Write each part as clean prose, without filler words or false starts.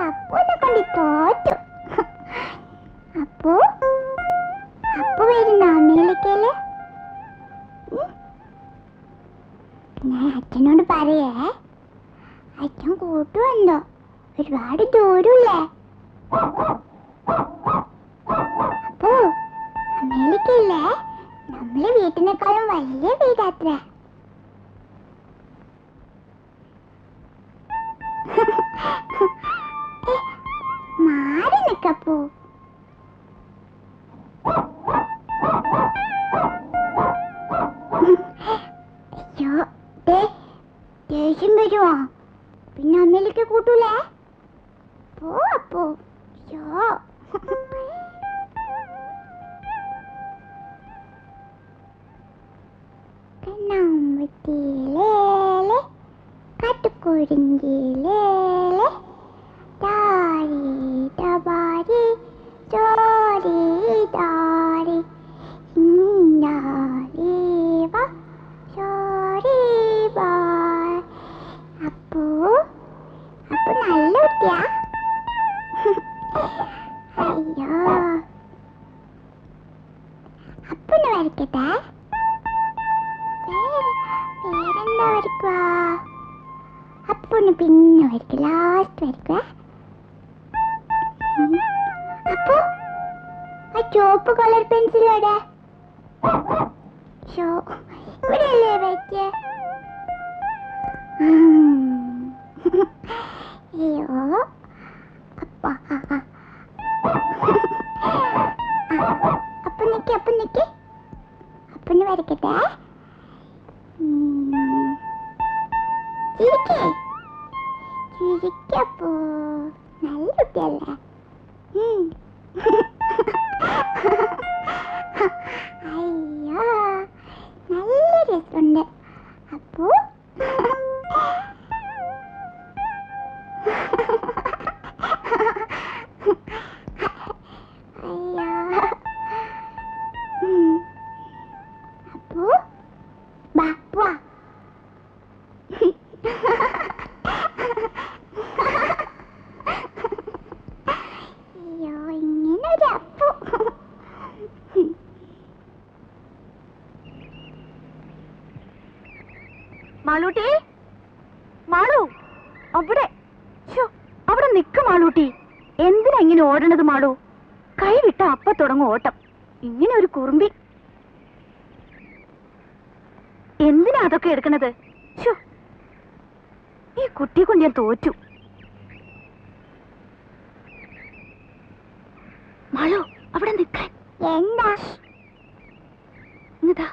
അപ്പൂനെ കൊണ്ട് തോറ്റു. അപ്പു അപ്പു വരുന്ന അമേരിക്കയില് ഞാൻ അച്ഛനോട് പറയേ, അച്ഛൻ കൂട്ടുവല്ലോ, ഒരുപാട് ദൂരമില്ലേ. അപ്പോ അമേരിക്കയില്ലേ നമ്മളെ വീട്ടിനേക്കാളും വലിയ വീടാത്ര. മാറി നിക്കപ്പോ. അയ്യോ ദേഷ്യം വരുമോ? പിന്നെ അമ്മയിലേക്ക് കൂട്ടൂലേ? പോ അപ്പോ. അയ്യോ കണ്ണാമ്പത്തിയിലേലെ കാട്ടുകുരുങ്കിയിലേലെ താരി തബാരി ചോരി താരി ഇന്നാരീവ ചോരി ബാർ. അപ്പോ അപ്പൊ നല്ല കുട്ടിയാ. അയ്യോ അപ്പനെ വരയ്ക്കട്ടെ. പേരെന്താ വരയ്ക്കുക? അപ്പന് പിന്നെ വരയ്ക്കുക, ലാസ്റ്റ് വരയ്ക്കുക. അപ്പോ ആ ചുവപ്പ് കളർ പെൻസിലോടെ ഇവിടെയല്ലേ വെച്ച? അയ്യോ അപ്പ അപ്പൊ നിക്ക് അപ്പന് വരയ്ക്കട്ടെ. ചിരിക്കപ്പോ നല്ല കുട്ടിയല്ലേ. അയ്യോ നല്ല രസമുണ്ട്. അപ്പോ അയ്യോ അപ്പോ ബാപ്പ അയ്യോ ഇങ്ങനൊരു അപ്പു. മാളൂട്ടി, മാളു അവിടെ അവിടെ നിക്ക് മാളൂട്ടി. എന്തിനാ ഇങ്ങനെ ഓടണത് മാളു? കൈ വിട്ട അപ്പ തുടങ്ങും ഓട്ടം. ഇങ്ങനെ ഒരു കുറുമ്പി. എന്തിനാ അതൊക്കെ എടുക്കണത്? ഈ കുട്ടിയെ കൊണ്ട് ഞാൻ തോറ്റു. മാളു അവിടെ നിൽക്കാൻ. എന്താ? ഇതാ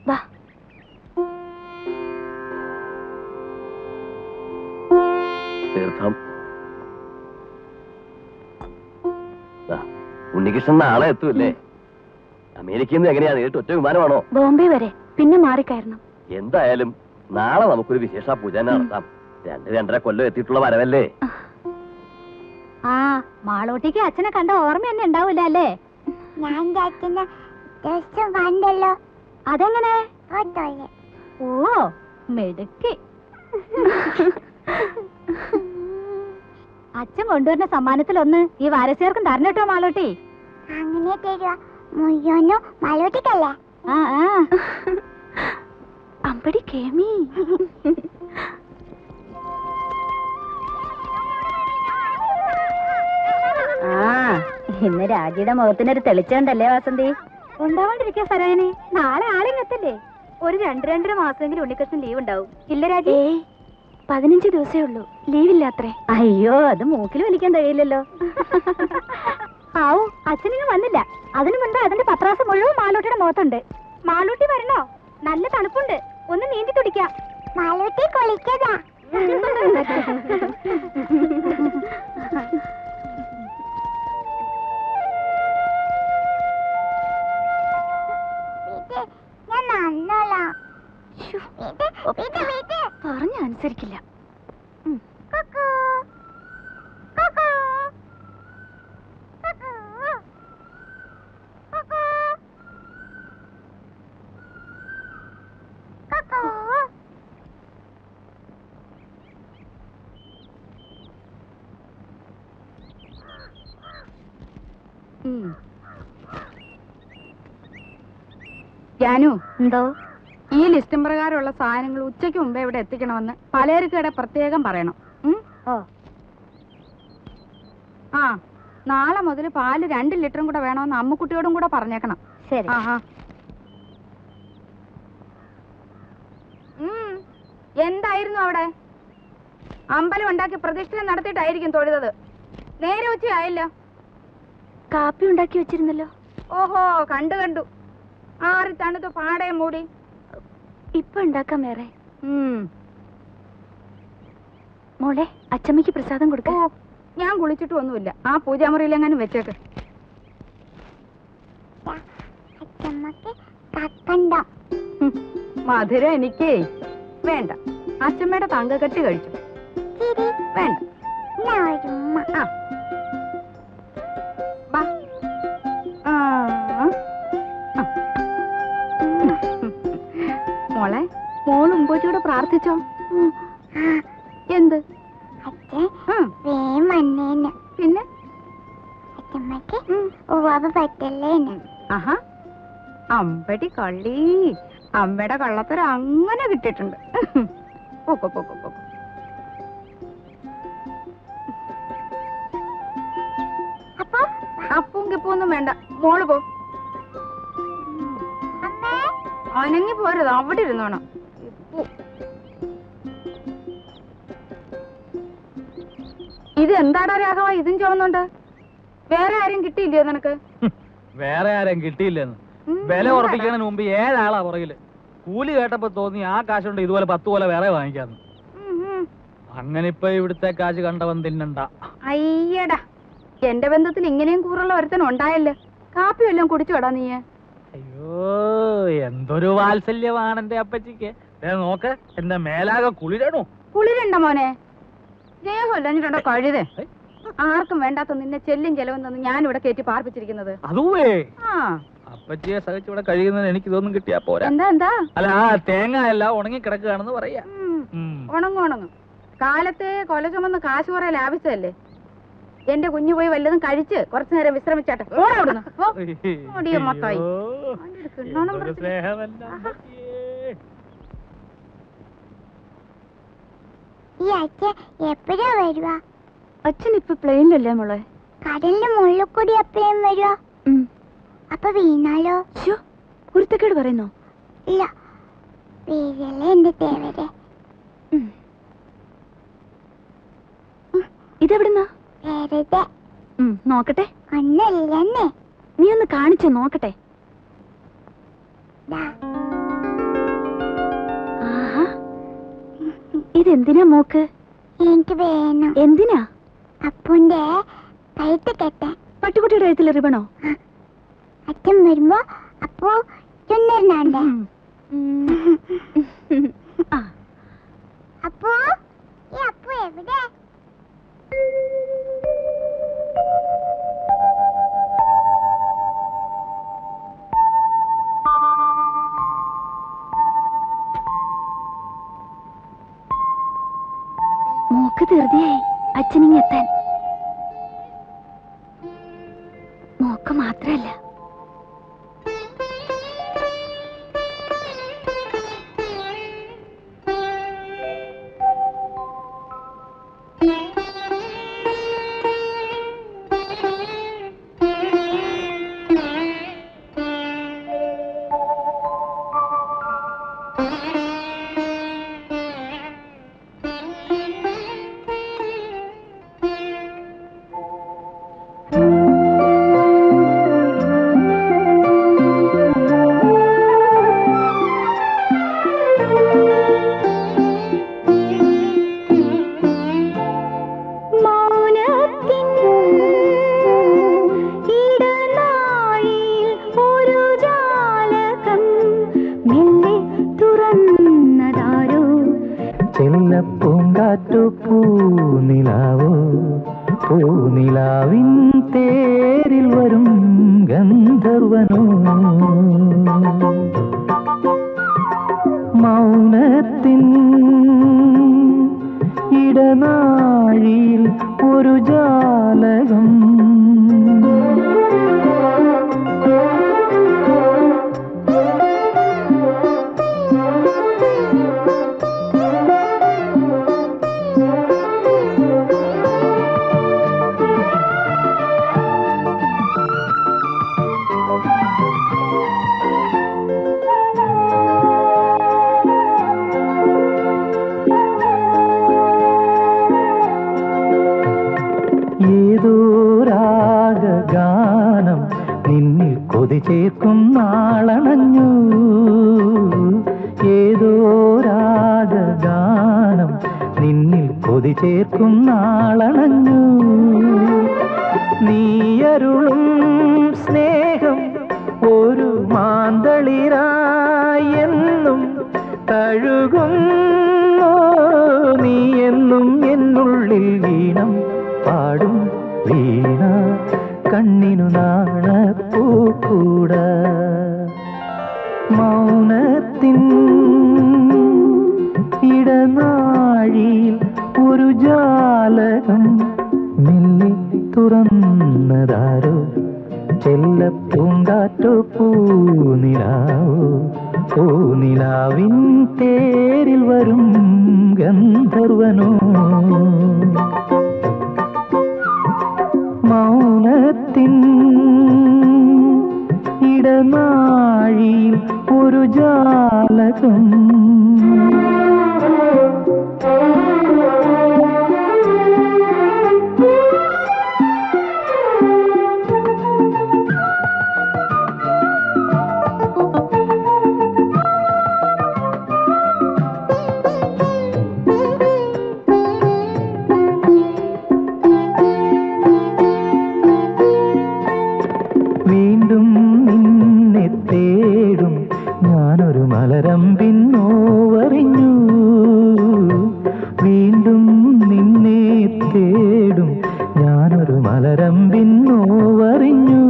വാ. തീർത്ഥം ഉണ്ണികൃഷ്ണൻ നാളെ എത്തൂല്ലേ? അമേരിക്കയിൽ നിന്ന് എങ്ങനെയാ നേരിട്ട് ഒറ്റ വിമാനമാണോ? ബോംബെ വരെ, പിന്നെ മാറിക്കയറണം. എന്തായാലും നാളെ നമുക്കൊരു വിശേഷ പൂജ നടത്താം. 2-2.5 കൊല്ലം എത്തിയിട്ടുള്ള വരവല്ലേ. ആ മാളൂട്ടിക്ക് അച്ഛനെ കണ്ട ഓർമ്മ തന്നെ ഉണ്ടാവൂല അല്ലേ? ഞാൻ അച്ഛനെ ദിവസം കണ്ടല്ലോ. അതെങ്ങനെ? ഓ മെടുക്കി. അച്ഛൻ കൊണ്ടുവരുന്ന സമ്മാനത്തിലൊന്ന് ഈ വാരസ്യർക്കും തരണട്ടോ മാളൂട്ടി. അങ്ങനെ തരുക മുയ്യോനോ മാളൂട്ടിക്കല്ലേ? ആ അമ്പടി കേമി. ഇന്ന് രാജിയുടെ മുഖത്തിനൊരു തെളിച്ചുണ്ടല്ലേ വാസന്തി? ഉണ്ടാവാണ്ടിരിക്കാ സരായനെ. നാളെ ആളിങ്ങത്തല്ലേ? ഒരു 2-2.5 മാസമെങ്കിലും ഉണ്ണിക്കൃഷ്ണൻ ലീവ് ഉണ്ടാവും. ഇല്ല രാജി? 15 ദിവസമേ ഉള്ളൂ, ലീവില്ലാത്രേ. അയ്യോ അത് മൂക്കിൽ വലിക്കാൻ കഴിയില്ലല്ലോ. ആവൂ അച്ഛനിങ്ങ് വന്നില്ല. അതിനു മുൻപ് അതിന്റെ പത്രാസം മുഴുവൻ മാളൂട്ടിയുടെ മുഖത്തുണ്ട്. മാളൂട്ടി വരണോ? നല്ല തണുപ്പുണ്ട്, ഒന്ന് നീന്തി തുടിക്കാം. മാളൂട്ടി കുളിക്കതാ. പറഞ്ഞ അനുസരിക്കില്ല. ജാനു, എന്തോ? ഈ ലിസ്റ്റും പ്രകാരമുള്ള സാധനങ്ങൾ ഉച്ചയ്ക്ക് മുമ്പേ ഇവിടെ എത്തിക്കണമെന്ന് പലചരക്കടെ പ്രത്യേകം പറയണം. ഓ. ആ, നാളെ മുതൽ പാല് 2 ലിറ്ററും കൂടെ വേണമെന്ന് അമ്മുക്കുട്ടിയോടും കൂടെ പറഞ്ഞേക്കണം. ശരി. എന്തായിരുന്നു അവിടെ? അമ്പലം ഉണ്ടാക്കി പ്രതിഷ്ഠ നടത്തിയിട്ടായിരിക്കും തൊഴുതത്. നേരെ ഉച്ചയായല്ലോ. കാപ്പി ഉണ്ടാക്കി വെച്ചിരുന്നല്ലോ. ഓഹോ, കണ്ടു. ആറി തണുത്ത് പാടയും മൂടി. ഇപ്പൊ ഉണ്ടാക്കാം വേറെ. മോളെ, അച്ചമ്മയ്ക്ക് പ്രസാദം കൊടുക്ക. ഞാൻ കുളിച്ചിട്ട് ഒന്നുമില്ല. ആ പൂജാമുറിയിലെങ്ങാനും വെച്ചേക്ക്. മധുരം എനിക്കേ വേണ്ട. അച്ചമ്മയുടെ തങ്കക്കെട്ടി കഴിച്ചു. വേണ്ട. മോളെ, മോള് ഉമ്പോച്ചിയോട് പ്രാർത്ഥിച്ചോ? എന്ത്? പിന്നെ അമ്പടി കള്ളി, അമ്മയുടെ കള്ളത്തരം അങ്ങനെ കിട്ടിയിട്ടുണ്ട്. അപ്പും കിപ്പൊന്നും വേണ്ട, മോള് പോ. അനങ്ങി പോരുത്, അവിടെ ഇരുന്നോണം. ഇത് എന്താടാ രാഘവ, ഇതും ചുവന്നുണ്ട്? വേറെ ആരും കിട്ടിയില്ലയോ നിനക്ക്? വേറെ ആരും കിട്ടിയില്ലെന്ന് വില ഉറപ്പിക്കുന്നതിന് മുമ്പ് 7 ആളാ പുറകില്. കൂലി കേട്ടപ്പോ തോന്നി ആ കാശുണ്ട് ഇതുപോലെ 10 പോലെ വേറെ വാങ്ങിക്കാന്ന്. അങ്ങനെ ഇപ്പൊ ഇവിടുത്തെ കാശ് കണ്ടവൻ തിന്നണ്ട. അയ്യടാ, എന്റെ ബന്ധത്തിൽ ഇങ്ങനെയും കൂറുള്ള ഒരുത്തൻ ഉണ്ടായല്ലോ. കാപ്പി വല്ലതും കുടിച്ചു വേടാ നീ? അയ്യോ, എന്തൊരു വാത്സല്യമാണ് എന്റെ അപ്പച്ചിക്ക്. നോക്ക്, എന്റെ മേലാകെ കുളിരണോ. കുളിരണ്ട മോനെ, സ്നേഹമല്ലോ കഴുതേ. ആർക്കും വേണ്ടാത്ത നിന്നെ ചെല്ലും ചെലവും തന്ന് ഞാനിവിടെ കയറ്റി പാർപ്പിച്ചിരിക്കുന്നത്. അതുവേ അപ്പച്ചിയെ സഹിച്ച് ഇവിടെ കഴിയുന്നതിന് എനിക്ക് ഇതൊന്നും കിട്ടിയാ പോരാ. എന്താ അല്ല, ആ തേങ്ങ എല്ലാം ഉണങ്ങി കിടക്കുകയാണെന്ന് പറയാ. ഉണങ്ങും. കാലത്തെ കൊല ചുമന്ന് കാശ് കുറെ ലാഭിച്ചതല്ലേ. എന്റെ കുഞ്ഞു പോയി വല്ലതും കഴിച്ച് കുറച്ചു നേരം വിശ്രമിച്ചാട്ടെ. എപ്പോഴാ വരുവാ? അച്ഛൻ ഇപ്പൊ പ്ലെയിനിലല്ലേ മോളെ? കടലിന്റെ മുകളിൽ കൂടി എപ്പോഴും വരുവാ? അപ്പൊ വീണാലോ? കുരുത്തക്കേട് പറയുന്നോ? ഇല്ല, വീഴല്ലേ എന്റെ തേവരെ. ഇതെവിടുന്നാ? വെറുതെ നോക്കട്ടെ. ഒന്നല്ലേ, നീ ഒന്ന് കാണിച്ചു നോക്കട്ടെ. ഇതെന്തിനാ മോക്ക്? എനിക്ക് വേണം. എന്തിനാ? അപ്പുന്റെ കഴുത്ത് കെട്ടാൻ. പട്ടുകുട്ടിയുടെ കഴുത്തിൽ റിബണോ? അച്ഛൻ വരുമ്പോ അപ്പു ചുന്നറിനാണ്ടേ. അപ്പു, ഈ അപ്പു എവിടെ? മോക്ക് ധൃതിയായി അച്ഛനിങ്ങെത്താൻ. മോക്ക് മാത്രല്ല, പൂനിലാവിൻ തേരിൽ വരും ഗന്ധർവനോ മൗനത്തിൻ ഇടനാഴിയിൽ ഒരു ജാലകം ഏതോ രാഗഗാനം നിന്നിൽ കൊതി ചേർക്കും നാളണഞ്ഞു. ഏതോ രാഗഗാനം നിന്നിൽ കൊതി ചേർക്കും നാളണഞ്ഞു. നീയരുളും സ്നേഹം ഒരു മാന്തളിരായെന്നും തഴുകുന്നു. നീ എന്നും എന്നുള്ളിൽ വീണം പാടും വീണ കണ്ണിനു നാണപ്പൂക്കൂട. മൗനത്തിൻ ഇടനാഴിയിൽ ഒരു ജാലകം മെല്ലെ തുറന്നതാരോ. ചെല്ലപ്പൂങ്കാറ്റോ പൂനിലാവോ. പൂനിലാവിൻ തേരിൽ വരും ഗന്ധർവനോ. മൗനത്തിൻ ഇടനാഴിയിൽ ഒരു ജാലകം. വീണ്ടും നിന്നെ തേടും ഞാനൊരു മലരമ്പിൻ നോവറിഞ്ഞു. വീണ്ടും നിന്നെ തേടും ഞാനൊരു മലരമ്പിൻ നോവറിഞ്ഞു.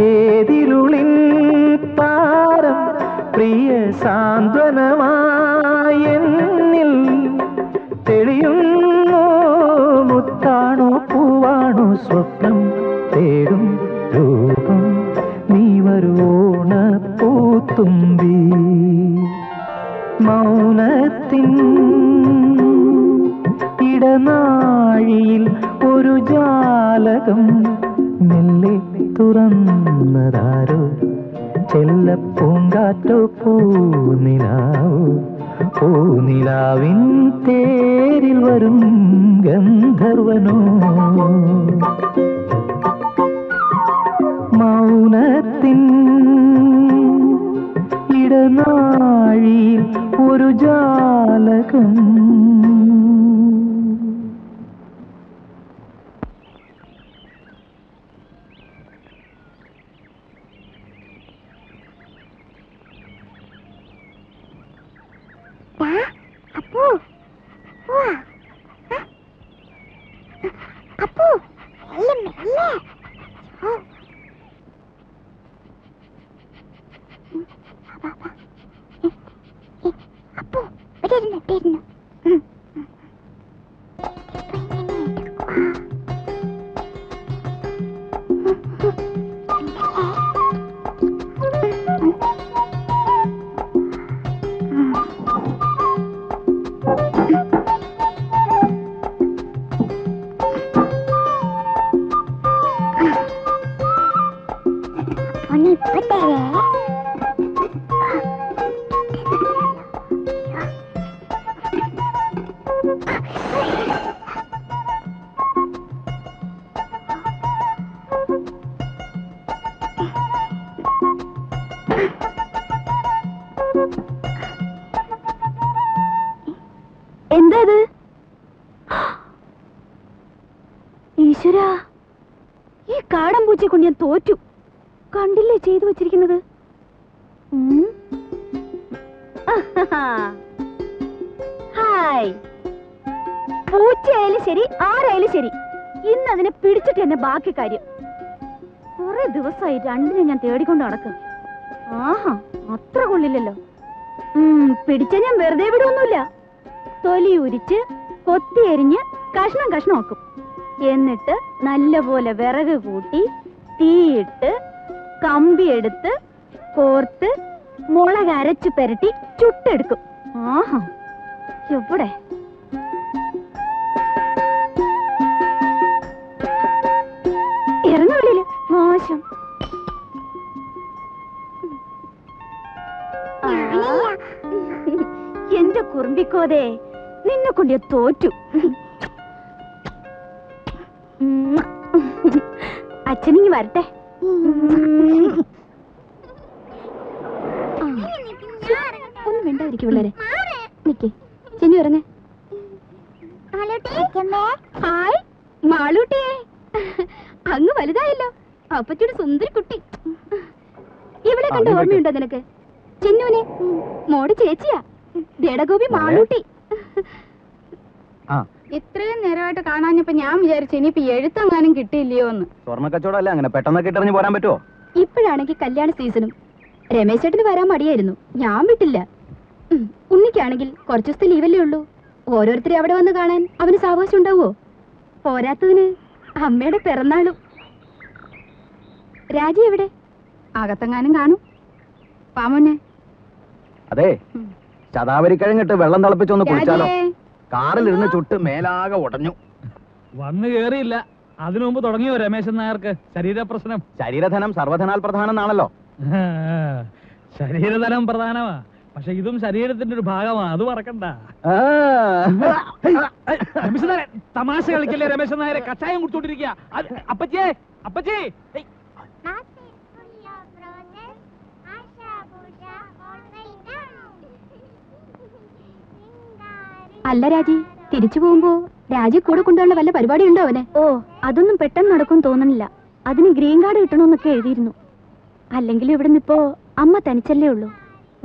ഏതിരുളിൻ പാരം പ്രിയ സാന്ത്വനമായെന്നിൽ തെളിയുന്നു. മുത്താണോ പൂവാണോ സ്വപ്നം തേടും രൂപം നീ വരുവോണ പൂത്തുമ്പി. മൗനത്തിൻ ഇടനാഴിയിൽ ഒരു ജാലകം മെല്ലെ തുറന്നതാരോ. ചെല്ലപ്പൂങ്കാറ്റോ പൂനിലാവോ. പൂനിലാവിൻ തേരിൽ വരും ഗന്ധർവനോ. മൗനത്തിൻ ഇടനാഴിയിൽ ഒരു ജാലകം. അപ്പു അപ്പു മെല്ലെ. അപ്പു ഇട്ടിരുന്നു. ഇപ്പൊ തരേ. എന്താ ഇത്? ഈശ്വര, ഈ കാടൻ പൂച്ചയെ കൊണ്ട് ഞാൻ തോറ്റു. കണ്ടില്ലേ ചെയ്തു വെച്ചിരിക്കുന്നത്? ഹായ്, പൂച്ചയായാലും ശരി ആരായാലും ശരി, ഇന്ന് അതിനെ പിടിച്ചിട്ട് തന്നെ ബാക്കി കാര്യം. കുറെ ദിവസമായി രണ്ടിനെ ഞാൻ തേടിക്കൊണ്ട് നടക്കും. ആഹാ, അത്ര കൊള്ളില്ലല്ലോ. പിടിച്ച ഞാൻ വെറുതെ വിടുവൊന്നുമില്ല. തൊലി ഉരിച്ച് കൊത്തി എരിഞ്ഞ് കഷ്ണം കഷ്ണം ആക്കും. എന്നിട്ട് നല്ലപോലെ വിറക് കൂട്ടി തീയിട്ട് കമ്പിയെടുത്ത് കോർത്ത് മുളക് അരച്ചു പെരട്ടി ചുട്ടെടുക്കും. ആഹാ, എവിടെ ഇറങ്ങുള്ളില് മോശം. എന്റെ കുറുമ്പിക്കോതെ, നിന്നെ കൊണ്ട് തോറ്റു. അച്ഛനിങ്ങി വരട്ടെ. ഒന്നും വേണ്ടായിരിക്കും പിള്ളേരെ. നിക്കേ ചെന്നു ഇറങ്ങ. ഹായ് മാളൂട്ടിയെ, അങ്ങ് വലുതായല്ലോ. അപ്പച്ചിയുടെ സുന്ദരി കുട്ടി. ഇവളെ കണ്ട ഓർമ്മയുണ്ടോ നിനക്ക്? ചെന്നുവിനെ മോടെ ചേച്ചിയാ, ദേടഗോപി മാളൂട്ടി. ഇത്രയും നേരമായിട്ട് കാണാഞ്ഞപ്പോ ഞാൻ വിചാരിച്ചു ഇനിയിപ്പോ എഴുത്തെങ്ങാനും കിട്ടിയില്ലയോ എന്ന്. സ്വർണ്ണ കച്ചവടം അല്ലേ, അങ്ങനെ പെട്ടെന്നൊക്കെ ഇട്ടെറിഞ്ഞ് പോരാൻ പറ്റുമോ? ഇപ്പോഴാണെങ്കിൽ കല്യാണ സീസണും. രമേശ് ചേട്ടന് വരാൻ മടിയായിരുന്നു, ഞാൻ വിട്ടില്ല. ഉണ്ണിക്കാണെങ്കിൽ കുറച്ചു ദിവസത്തെ ലീവല്ലേ ഉള്ളൂ. ഓരോരുത്തരെ അവിടെ വന്ന് കാണാൻ അവന് സാവകാശം ഉണ്ടാവോ? പോരാത്തതിന് അമ്മയുടെ പിറന്നാളും. രാജി എവിടെ? അകത്തെങ്ങാനും കാണും. പാമോനെ. അതെ, ശതാവരിക്കഴിഞ്ഞിട്ട് വെള്ളം തിളപ്പിച്ചൊന്ന് കുടിച്ചാലോ? കാറിലിരുന്ന് ചുട്ട് മേലാകെ ഉടഞ്ഞു. വന്നു കേറിയില്ല, അതിനു മുമ്പ് തുടങ്ങിയോ രമേശൻ നായർക്ക് ശരീരപ്രശ്നം? ശരീരധനം സർവധനാൽ പ്രധാനം എന്നാണല്ലോ. ശരീരധനം പ്രധാനമാ, പക്ഷെ ഇതും ശരീരത്തിന്റെ ഒരു ഭാഗമാ, അത് മറക്കണ്ട. രമേശൻ നായരെ തമാശ കളിക്കല്ലേ രമേശൻ നായരെ? കഷായം കുടിച്ചോണ്ടിരിക്കുക. അപ്പച്ചേ അപ്പച്ചേ. അല്ല രാജി, തിരിച്ചു പോകുമ്പോ രാജി കൂടെ കൊണ്ടുള്ള വല്ല പരിപാടി ഉണ്ടോ അവന്? ഓ, അതൊന്നും പെട്ടെന്ന് നടക്കും തോന്നണില്ല. അതിന് ഗ്രീൻ കാർഡ് കിട്ടണമെന്നൊക്കെ എഴുതിയിരുന്നു. അല്ലെങ്കിൽ ഇവിടെ നിന്നിപ്പോ അമ്മ തനിച്ചല്ലേ ഉള്ളൂ.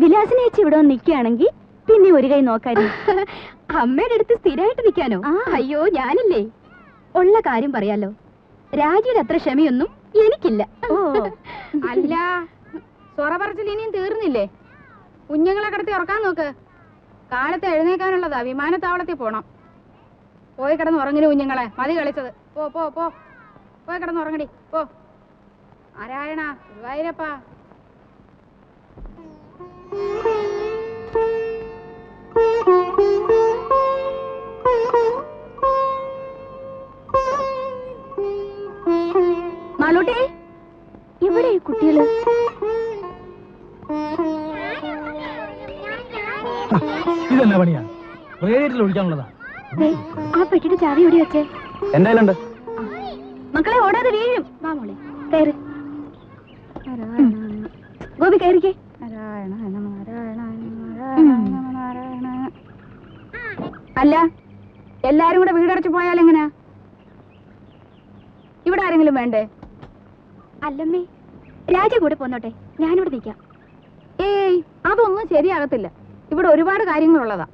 വിലാസിനെ വെച്ച് ഇവിടെ വന്ന് നിൽക്കുകയാണെങ്കിൽ പിന്നെ ഒരു കൈ നോക്കായിരുന്നു. അമ്മയുടെ അടുത്ത് സ്ഥിരമായിട്ട് നിൽക്കാനോ? അയ്യോ, ഞാനില്ലേ. ഉള്ള കാര്യം പറയാലോ, രാജിയുടെ അത്ര ക്ഷമയൊന്നും എനിക്കില്ല. അല്ല, സൊറ പറച്ചിൽ ഇനിയും തീർന്നില്ലേ? കുഞ്ഞുങ്ങളെ കിടത്തി ഉറക്കാൻ നോക്ക്. കാലത്ത് എഴുന്നേക്കാനുള്ളതാ, വിമാനത്താവളത്തിൽ പോണം. പോയി കിടന്ന് ഉറങ്ങിന് കുഞ്ഞുങ്ങളെ, മതി കളിച്ചത്. പോ പോ പോ, പോയി കിടന്ന് ഉറങ്ങടി പോ. നാരായണ ഗുരുവായൂരപ്പാ. മാളൂട്ടി, ഇവിടെ ഈ കുട്ടികള് ഇതെന്നാ പണിയാ? റേഡിയേറ്ററിൽ ഒഴിക്കാനുള്ളതാ. ആ പെട്ടിയുടെ ചാവി എവിടെ വെച്ചേ? എന്തായാലും മക്കളെ ഓടാതെ വീഴും. വാ മോളെ, കയറ്. ഗോപി കയറിക്കേ. അല്ല, എല്ലാരും കൂടെ വീടടച്ചു പോയാലെങ്ങനാ? ഇവിടെ ആരെങ്കിലും വേണ്ടേ? അല്ലമ്മേ, രാജ കൂടെ പോന്നോട്ടെ, ഞാനിവിടെ നിൽക്കാം. ഏയ്, അതൊന്നും ശരിയാകത്തില്ല. ഇവിടെ ഒരുപാട് കാര്യങ്ങളുള്ളതാ.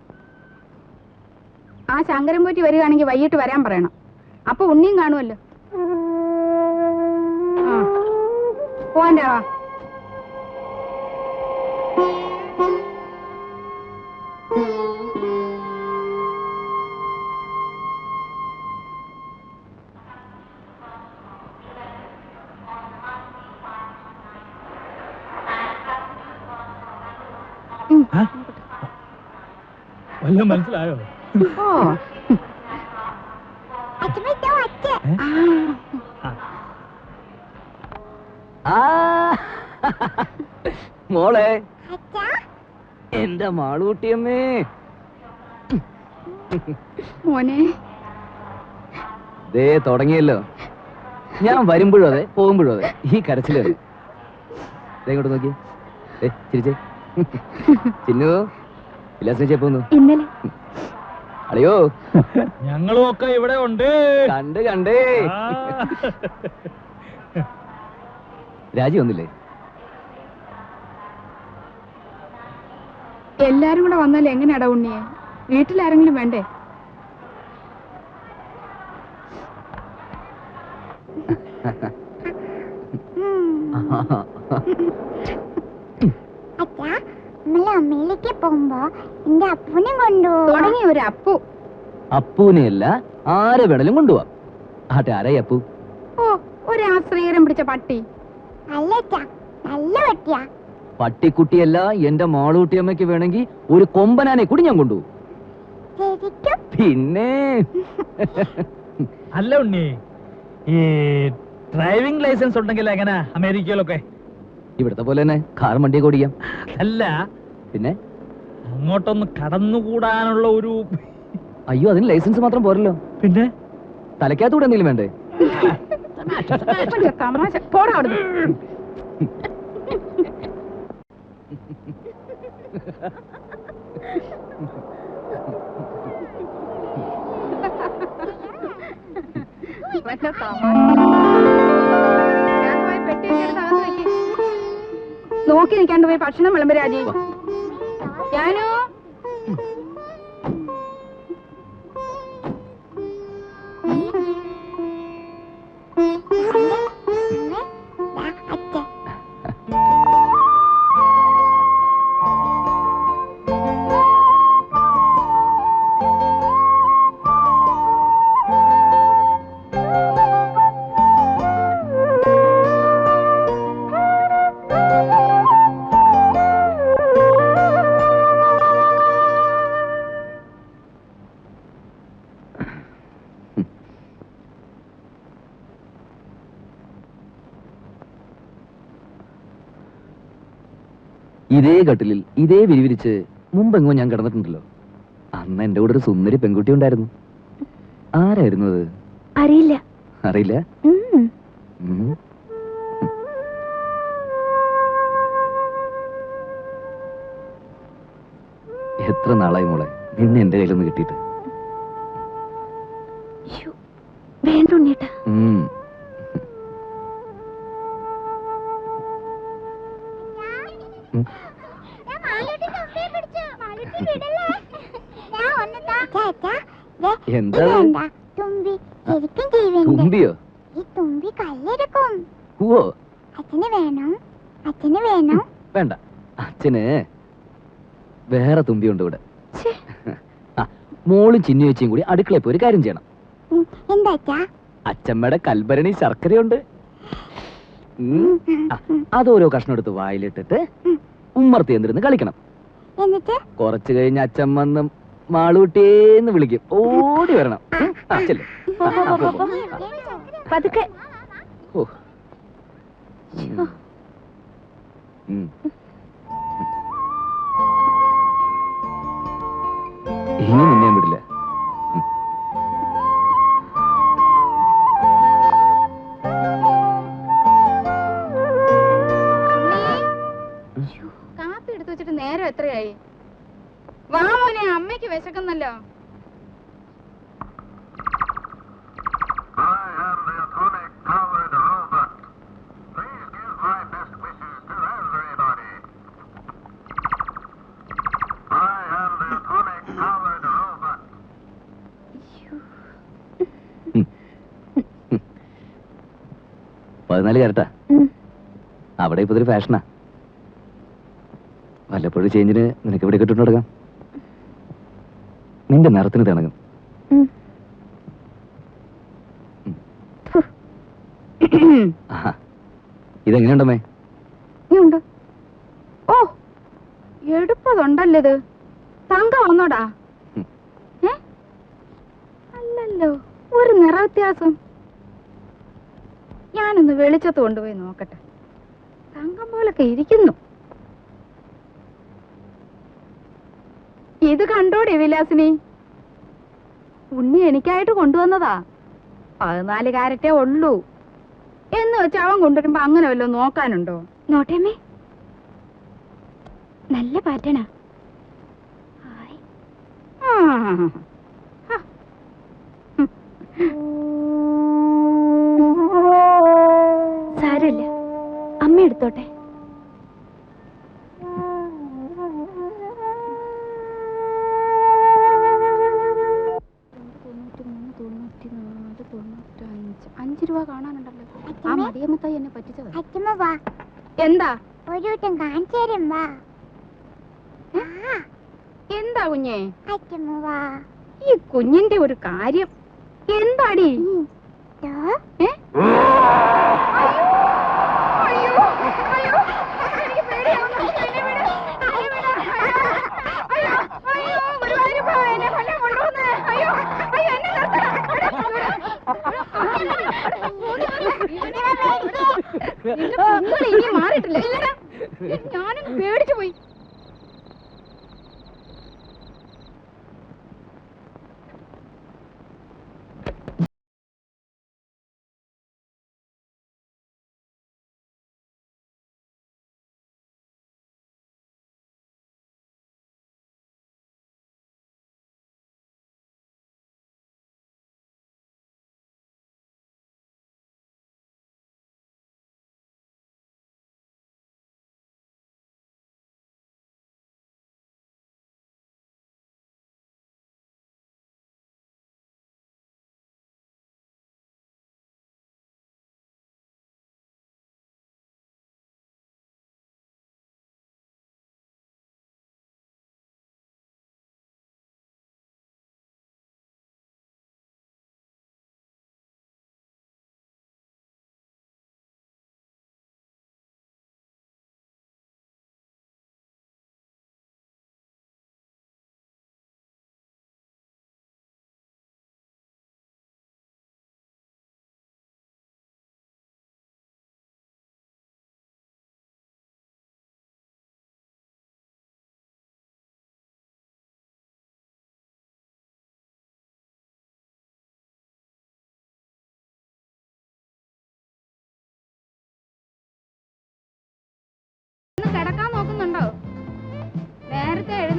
ആ ശങ്കരൻ പോറ്റി വരികയാണെങ്കിൽ വൈകിട്ട് വരാൻ പറയണം. അപ്പൊ ഉണ്ണിയും കാണുമല്ലോ. പോവാൻ്റെ വാ. വല്ലതും മനസ്സിലായോ? മോളെ, എന്റെ മാളൂട്ടിയമ്മേ. മോനെ, ദേ തുടങ്ങിയല്ലോ. ഞാൻ വരുമ്പോഴും അതെ, പോകുമ്പോഴും അതെ, ഈ കരച്ചിലത്. ഇങ്ങോട്ട് നോക്കി, ചിരിച്ചേ. ചിന്നു വിലാസിനെ പോന്നു. ഇന്നലെ അളിയോ, ഞങ്ങളും ഒക്കെ ഇവിടെ ഉണ്ട്. കണ്ടേ. രാജി വന്നില്ലേ? എല്ലാരും കൂടെ വന്നാൽ എങ്ങനെയാടാ ഉണ്ണിയെ? വീട്ടിലാരെങ്കിലും വേണ്ടേ? അമ്മയിലേക്ക് പോകുമ്പോ എന്റെ അപ്പൂനെ കൊണ്ടുപോകും. തുടങ്ങി ഒരു അപ്പു. അപ്പൂനെയല്ല, ആരെ വേണേലും കൊണ്ടുപോവാം. ആട്ടെ, ആരായി അപ്പു? ഓ, ഒരു ആശ്രയരം പിടിച്ച പട്ടി. അല്ല, നല്ല പട്ടിയാ. പട്ടിക്കുട്ടിയല്ല, എന്റെ മാളൂട്ടിയമ്മയ്ക്ക് വേണമെങ്കിൽ ഒരു കൊമ്പനാനെ കൂടി ഞാൻ കൊണ്ടുപോകും. ശരിക്കും? പിന്നെ അല്ല ഉണ്ണി, ഈ ഡ്രൈവിംഗ് ലൈസൻസ് ഉണ്ടെങ്കിൽ എങ്ങനെ അമേരിക്കയിലൊക്കെ? ഇവിടത്തെ പോലെ തന്നെ കാർ വണ്ടിയൊക്കെ ഓടിക്കാം. അല്ല, പിന്നെ അങ്ങോട്ടൊന്ന് കടന്നുകൂടാനുള്ള ഒരു... അയ്യോ, അതിന് ലൈസൻസ് മാത്രം പോരല്ലോ. പിന്നെ തലയ്ക്കകത്തൂടെ എന്തെങ്കിലും വേണ്ടേ? തമാശ പോടാ അവിടുന്ന്. ഇവന്റെ തമാശ. ഞാൻ പോയി പെട്ടിയൊക്കെ എടുത്ത് അകത്ത് വെക്ക്. നോക്കി നിൽക്കാണ്ട് പോയി ഭക്ഷണം വിളമ്പ് രാജി. ഞാനോ ഇതേ കട്ടിലിൽ ഇതേ വിരിവിരിച്ച് മുമ്പെങ്ങോ ഞാൻ കിടന്നിട്ടുണ്ടല്ലോ. അന്ന് എന്റെ കൂടെ ഒരു സുന്ദരി പെൺകുട്ടി ഉണ്ടായിരുന്നു. ആരായിരുന്നു അത്? അറിയില്ല. അറിയില്ല? എത്ര നാളായി മോളെ നിന്നെ എന്റെ കയ്യിലൊന്ന് കിട്ടിയിട്ട്. വേണ്ട ഉണ്ണിയേട്ടാ. എന്താ തുമ്പി ശരിക്കും ജീവനുണ്ട്. തുമ്പിയോ? ഈ തുമ്പി കല്ലെടുക്കും. ഓ അച്ഛന് വേണം, അച്ഛന് വേണം. വേണ്ട, അച്ഛന് വേറെ തുമ്പിയുണ്ട് ഇവിടെ. മോളും ചിന്നു ചേച്ചിയും കൂടി അടുക്കളയിൽ പോയി ഒരു കാര്യം ചെയ്യണം. എന്താ അച്ഛാ? അച്ഛമ്മയുടെ കൽഭരണി ശർക്കരയുണ്ട്. അതോരോ കഷ്ണം എടുത്ത് വായിലിട്ടിട്ട് ഉമ്മർത്തി എന്നിരുന്ന് കളിക്കണം. എന്നിട്ട് കുറച്ചു കഴിഞ്ഞ് അച്ഛൻ വന്ന് മാളൂട്ടിയേന്ന് വിളിക്കും. ഓടി വരണം. അച്ഛല്ലേ പതുക്കെ. ഇനി നിന്നെ വിടില്ല. കാപ്പി എടുത്തു വെച്ചിട്ട് നേരം എത്രയായി? വാ മോനെ, അമ്മയ്ക്ക് വിശക്കുന്നല്ലോ. പതിനാല് കരട്ടാ. അവിടെ ഇപ്പൊ ഇതൊരു ഫാഷനാ. വല്ലപ്പോഴും ചേഞ്ചിന് നിനക്ക് ഇവിടെ കിട്ടുന്നു കൊടുക്കാം. നിന്റെ നിറത്തിന് തിണങ്ങും. ഇതെങ്ങനെയുണ്ടമ്മേ? ഉണ്ട്. ഓ എടുപ്പതുണ്ടല്ലോ ഇത്. തങ്കം വന്നോടാ. അല്ലല്ലോ, ഒരു നിറ വ്യത്യാസം. ഞാനൊന്ന് വെളിച്ചത്ത് കൊണ്ടുപോയി നോക്കട്ടെ. തങ്കം പോലൊക്കെ ഇരിക്കുന്നു. ഇത് കണ്ടോടെ വിലാസിനി? ഉണ്ണി എനിക്കായിട്ട് കൊണ്ടുവന്നതാ. 14 കാരറ്റേ ഉള്ളൂ എന്ന് വെച്ച് അവൻ കൊണ്ടുവരുമ്പോ അങ്ങനെ വല്ലതും നോക്കാനുണ്ടോ? നോട്ടേമ്മേ, നല്ല പാറ്റേണാ. സാരമില്ല, അമ്മ എടുത്തോട്ടെ. രൂപ കാണാനുണ്ടല്ലോ. ആ മടിയമ്മത്തായി എന്നെ പറ്റിച്ചത്. അച്ഛമ്മ വാ, എന്താ? ഒരു വട്ടം കാണിച്ചു തരും. വാ. എന്താ കുഞ്ഞേ? അച്ഛമ്മ വാ. ഈ കുഞ്ഞിന്റെ ഒരു കാര്യം എന്താടി? മാറിയിട്ടില്ല. ഞാനും പേടിച്ചു പോയി.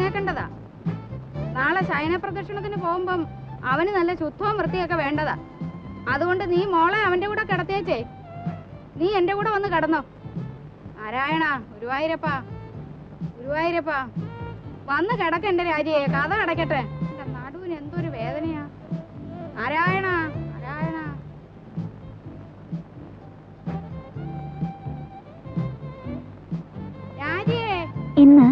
പറഞ്ഞേക്കേണ്ടതാ. നാളെ ശയന പ്രദക്ഷിണത്തിന് പോകുമ്പം അവന് നല്ല ശുദ്ധവും വൃത്തിയൊക്കെ വേണ്ടതാ. അതുകൊണ്ട് നീ മോളെ അവന്റെ കൂടെ കിടത്തിയേച്ചേ. നീ എന്റെ കൂടെ വന്ന് കിടന്നോ. നാരായണ, ഗുരുവായൂരപ്പാ, ഗുരുവായൂരപ്പാ, വന്ന് കിടക്ക എന്റെ രാജിയെ. കഥ കിടക്കട്ടെ. എന്റെ നടുവിന് എന്തൊരു വേദനയാ. നാരായണ, നാരായണ. രാജിയെ, ഇന്ന്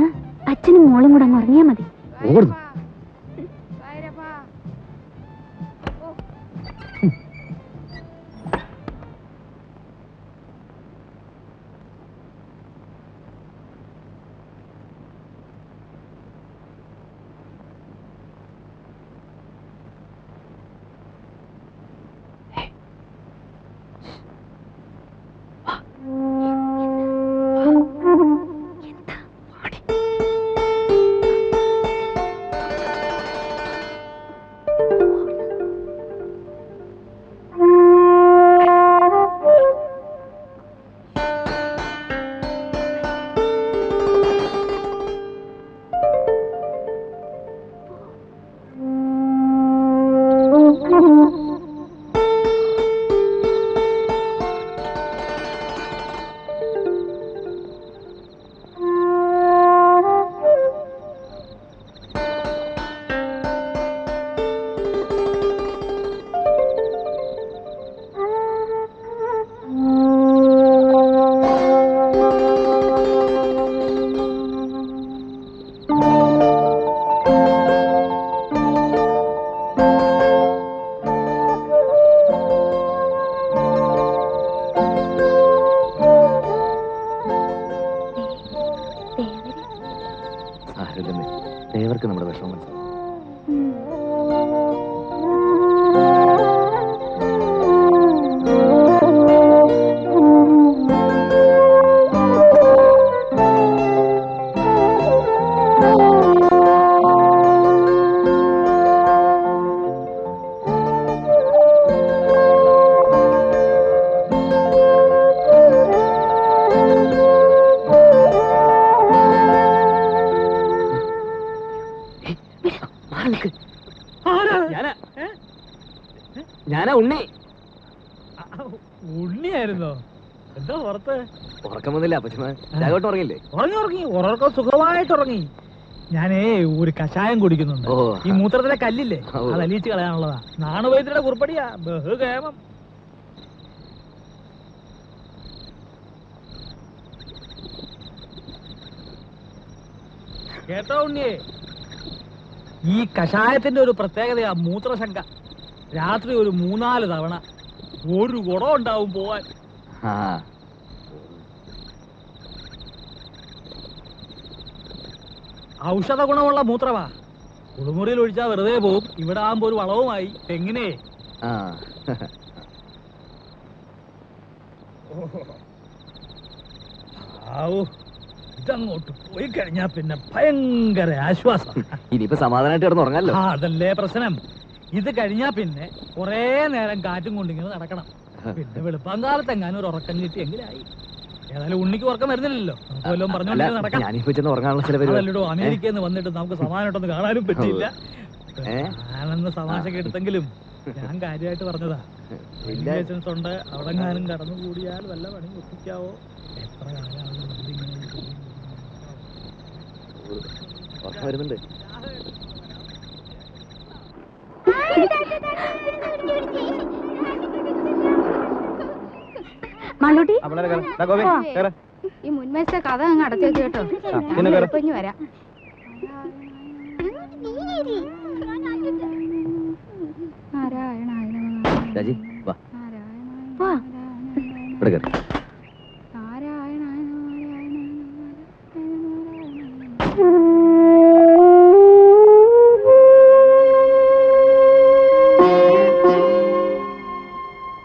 അച്ഛനും മോളും കൂടെ അങ്ങ് ഉറങ്ങിയാ മതി. ഗുരുവായൂരപ്പാ, ഗുരുവായൂരപ്പാ. ഓ, ദേവർക്ക് നമ്മുടെ വിഷമം മനസ്സിലാവും. ഞാനാ ഉണ്ണി. ഉണ്ണിയായിരുന്നോ? എന്താ പുറത്ത്? ഉറക്കം വന്നില്ല അപ്പച്ചമ്മ. രാഘവട്ടം ഉറങ്ങില്ലേ? ഉറങ്ങി ഉറക്കം സുഖമായിട്ട് ഉറങ്ങി. ഞാനേ ഒരു കഷായം കുടിക്കുന്നുണ്ട്. ഈ മൂത്രത്തിലെ കല്ലില്ലേ, അത് അലിയിച്ച് കളയാനുള്ളതാ. നാണുവൈദ്യരുടെ കുറിപ്പടിയാ. ബഹുകേമം. കേട്ടോ ഉണ്ണിയേ, ഈ കഷായത്തിന്റെ ഒരു പ്രത്യേകതയാ മൂത്രശങ്ക. രാത്രി ഒരു 3-4 തവണ ഒരു കുടം ഉണ്ടാവും പോവാൻ. ഔഷധ ഗുണമുള്ള മൂത്രമാ. കുളിമുറിയിൽ ഒഴിച്ചാ വെറുതെ പോവും. ഇവിടെ ആകുമ്പോ ഒരു വളവുമായി. എങ്ങനെ ഇതങ്ങോട്ട് പോയി കഴിഞ്ഞാ പിന്നെ ഭയങ്കര ആശ്വാസം. ഇനിയിപ്പോ സമാധാനമായിട്ട് കിടന്ന് ഉറങ്ങാലോ. അതല്ലേ പ്രശ്നം. ഇത് കഴിഞ്ഞാ പിന്നെ കൊറേ നേരം കാറ്റും കൊണ്ടിങ്ങനെ നടക്കണം. പിന്നെ വെളുപ്പാങ്കാലത്ത് എങ്ങാനും ഒരു ഉറക്കം കിട്ടിയെങ്കിലായി. ഏതായാലും ഉണ്ണിക്ക് ഉറക്കം വരുന്നില്ലല്ലോ. നമുക്ക് വല്ലതും പറഞ്ഞോണ്ട് നടക്കാം. അതല്ലോ അമേരിക്കയിൽ നിന്ന് വന്നിട്ട് നമുക്ക് സമാധാനമായിട്ടൊന്ന് കാണാനും പറ്റിയില്ല. ഞാനെന്ന് തമാശക്ക് എടുത്തെങ്കിലും ഞാൻ കാര്യമായിട്ട് പറഞ്ഞതാ. ലൈസൻസ് ഉണ്ട്. അവിടെ ഞാനും കടന്നു കൂടിയാൽ വല്ല പണി ഒപ്പിക്കാവോ? എത്ര കാലമാണ് വരുന്നുണ്ട്. ഈ മുൻവശത്തെ കഥ അങ്ങ് അടച്ചേക്ക് കേട്ടോ. ഇനി വരാം. രാജി വാ.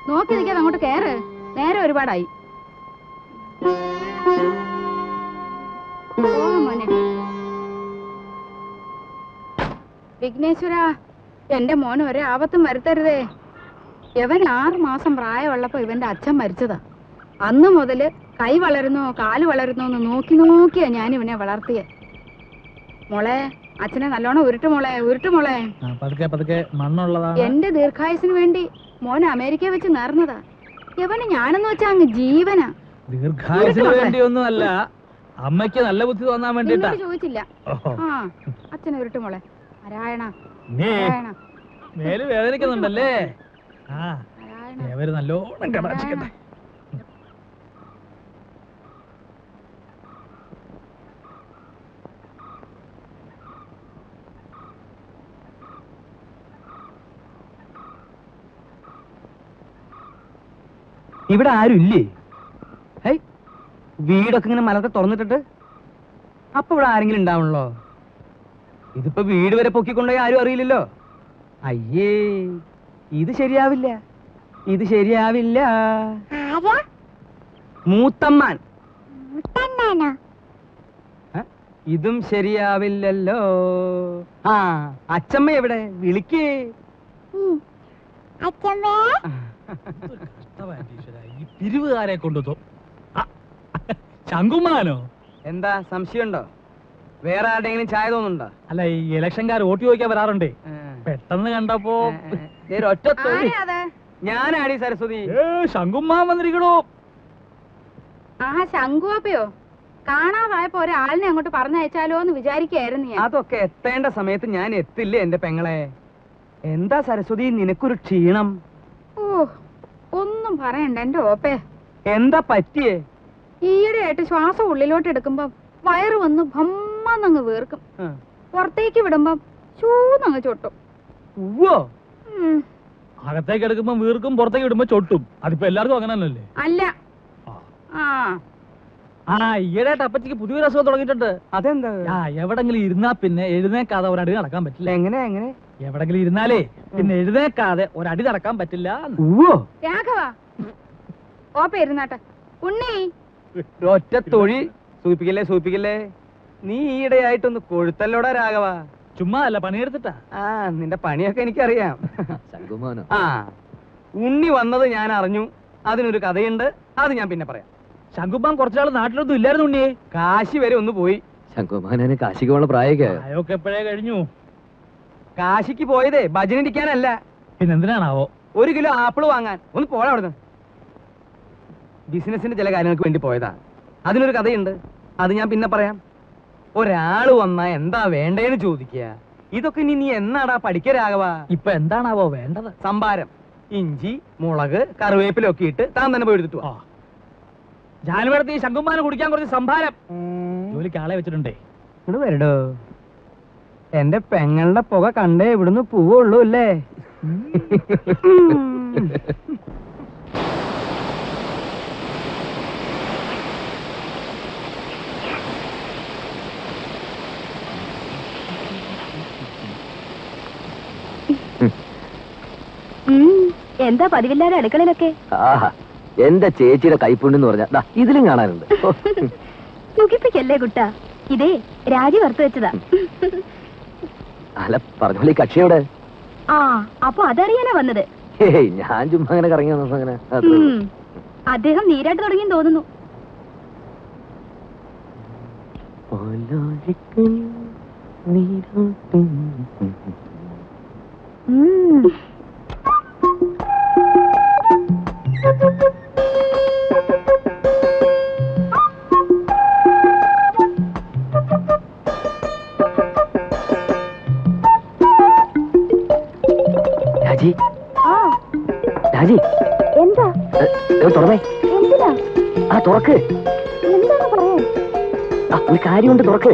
നോക്കി നിൽക്കാതെ അങ്ങോട്ട് കേറ്. നേരെ ഒരുപാടായി. വിഘ്നേശ്വര, എന്റെ മോന് ഒരു ആപത്തും വരുത്തരുതേ. ഇവൻ 6 മാസം പ്രായമുള്ളപ്പോ ഇവന്റെ അച്ഛൻ മരിച്ചതാ. അന്ന് മുതല് കൈ വളരുന്നോ കാല് വളരുന്നോ എന്ന് നോക്കി നോക്കിയാ ഞാൻ ഇവനെ വളർത്തിയെ. മോളെ, അച്ഛനെ നല്ലോണം ഉരുട്ടുമോളെ ഉരുട്ടുമോളെ. പതുക്കെ പതുക്കെ മണ്ണുള്ളതാണ്. എന്റെ ദീർഘായുസിന് വേണ്ടി മോൻ അമേരിക്ക വെച്ച് നേർന്നതാ. യവന് ഞാനെന്ന് വെച്ചാ അങ്ങ് ജീവനാ. ദീർഘായുസിന് വേണ്ടിയൊന്നും അല്ല, അമ്മയ്ക്ക് നല്ല ബുദ്ധി തോന്നാൻ വേണ്ടിട്ടാ. ചോദിച്ചില്ല. ആ അച്ഛനെ ഉരുട്ടുമോളെ. നാരായണ മേല് വേദനിക്കുന്നുണ്ടല്ലേ? ആ അവര് നല്ലോണം കടാക്ഷിക്കട്ടെ. ഇവിടെ ആരും ഇല്ലേ? ഹൈ, വീടൊക്കെ ഇങ്ങനെ മലത്തെ തുറന്നിട്ടിട്ട് അപ്പൊ ഇവിടെ ആരെങ്കിലും ഉണ്ടാവണല്ലോ. ഇതിപ്പോ വീട് വരെ പൊക്കിക്കൊണ്ടുപോയി ആരും അറിയില്ലല്ലോ. അയ്യേ, ഇത് ശരിയാവില്ല, ഇത് ശരിയാവില്ല. ആരാ? മൂത്തമ്മാൻ. മുത്തണ്ണാനോ? ഇതും ശരിയാവില്ലല്ലോ. ആ, അച്ചമ്മ എവിടെ? വിളിക്കേ. അച്ഛമ്മേ. ഈ പിരിവുകാരെ കൊണ്ടു ശങ്കുമാനോ? എന്താ സംശയമുണ്ടോ? വേറെ ആരുടെയെങ്കിലും ചായ തോന്നുന്നുണ്ടോ? അല്ല, ഈ ഇലക്ഷൻകാർ വോട്ട് ചോദിക്കാൻ വരാറുണ്ടേ. പെട്ടെന്ന് കണ്ടപ്പോ ഒറ്റ ഞാനാടി സരസ്വതി. ശങ്കുമാൻ വന്നിരിക്കണോ? ആ ശങ്കുവാപ്പയോ? കാണാതായപ്പോ ഒരാളിനെ അങ്ങോട്ട് പറഞ്ഞയച്ചാലോ എന്ന് വിചാരിക്കായിരുന്നു ഞാൻ. അതൊക്കെ എത്തേണ്ട സമയത്ത് ഞാൻ എത്തില്ലേ എന്റെ പെങ്ങളെ. എന്താ സരസ്വതി നിനക്കൊരു ക്ഷീണം? ഓ ഒന്നും പറയണ്ട എന്റെ ഓപ്പേ. എന്താ പറ്റിയേ? ഈയിടെയായിട്ട് ശ്വാസം ഉള്ളിലോട്ട് എടുക്കുമ്പം വയറ് വന്ന് ഭമ്മന്നങ്ങ് വീർക്കും. പുറത്തേക്ക് വിടുമ്പം ചൂന്നങ്ങ് ചൊട്ടും. അകത്തേക്ക് എടുക്കുമ്പോ വീർക്കും, പുറത്തേക്ക് വിടുമ്പോ ചൊട്ടും. അതിപ്പോ എല്ലാവർക്കും അങ്ങനെ തന്നെയല്ലേ? അല്ല. ആ ഈയിടെയായിട്ട് അപ്പച്ചിക്ക് പുതിയൊരു അസുഖം തുടങ്ങിയിട്ടുണ്ട്. അതെന്താ? എവിടെങ്കിലും ഇരുന്നാ പിന്നെ എഴുന്നേക്കാതെ ഒരടി നടക്കാൻ പറ്റില്ല. എങ്ങനെ എങ്ങനെ? എവിടെങ്കിലും ഇരുന്നാലേ പിന്നെ എഴുന്നേക്കാതെ ഒരടി നടക്കാൻ പറ്റില്ല. രാഘവ ഓപ്പ ഇരുന്നാട്ടെ. ഉണ്ണി ഒറ്റ തൊഴി. സൂപ്പിക്കല്ലേ സൂപ്പിക്കല്ലേ. നീ ഈയിടെയായിട്ടൊന്ന് കൊഴുത്തല്ലോടാ രാഘവ. ചുമ്മാ അല്ല, പണിയെടുത്തിട്ടാ. ആ, നിന്റെ പണിയൊക്കെ എനിക്കറിയാം. ശങ്കുമാനോ? ആ, ഉണ്ണി വന്നത് ഞാൻ അറിഞ്ഞു. അതിനൊരു കഥയുണ്ട്, അത് ഞാൻ പിന്നെ പറയാം. ശങ്കുമാൻ കുറച്ചാൾ നാട്ടിലൊന്നും ഇല്ലായിരുന്നു ഉണ്ണിയെ. കാശി വരെ ഒന്ന് പോയി. ശങ്കുമാനെ കാശിക്ക് പോണ പ്രായമൊക്കെ അതൊക്കെ എപ്പോഴേ കഴിഞ്ഞു. കാശിക്ക് പോയതേ ഭജനിരിക്കാനല്ല. പിന്നെന്തിനാണാവോ? 1 കിലോ ആപ്പിള് വാങ്ങാൻ. ഒന്ന് പോടാ അവിടുന്ന്. ബിസിനസിന്റെ ചില കാര്യങ്ങൾക്ക് വേണ്ടി പോയതാ. അതിനൊരു കഥയുണ്ട്, അത് ഞാൻ പിന്നെ പറയാം. ഒരാള് വന്നാ എന്താ വേണ്ടേന്ന് ചോദിക്കുക. ഇതൊക്കെ ഇനി നീ എന്നാടാ പഠിക്കരാകവാ? ഇപ്പൊ എന്താണാവോ വേണ്ടത്? സംഭാരം. ഇഞ്ചി, മുളക്, കറിവേപ്പിലൊക്കെ ഇട്ട് താൻ തന്നെ പോയി എടുത്തിട്ട് വാ. ജാനുവരത്തി ശങ്കുമാന് കുടിക്കാൻ കുറച്ച് സംഭാരം. ജോലിക്ക് ആളെ വെച്ചിട്ടുണ്ടേ. ഇങ്ങോട്ട് വരടോ. എന്റെ പെങ്ങളുടെ പുക കണ്ടേ ഇവിടുന്ന് പോവുള്ളൂ അല്ലേ? എന്താ പതിവില്ലാതെ അടുക്കളയിലൊക്കെ? എന്റെ ചേച്ചിയുടെ കൈപ്പുണ്യെന്ന് പറഞ്ഞാ ഇതിലും കാണാനുണ്ട്. സുഖിപ്പിക്കല്ലേ കുട്ടാ, ഇതേ രാജി വറുത്തു വെച്ചതാ. അല്ല പറഞ്ഞോളി, കക്ഷിയോടെ? ആ, അപ്പൊ അതറിയാനാ വന്നത്? ഞാൻ ചുമ്മാ അങ്ങനെ കറങ്ങി വന്നപ്പോ അങ്ങനെ. അദ്ദേഹം നീരാട്ട് തുടങ്ങിയെന്ന് തോന്നുന്നു. രാജി, രാജി, എന്താ തുറന്നേ. എന്തിനാ? ആ തുറക്ക്. എന്താണ് പറയാൻ? ഒരു കാര്യമുണ്ട്, തുറക്ക്.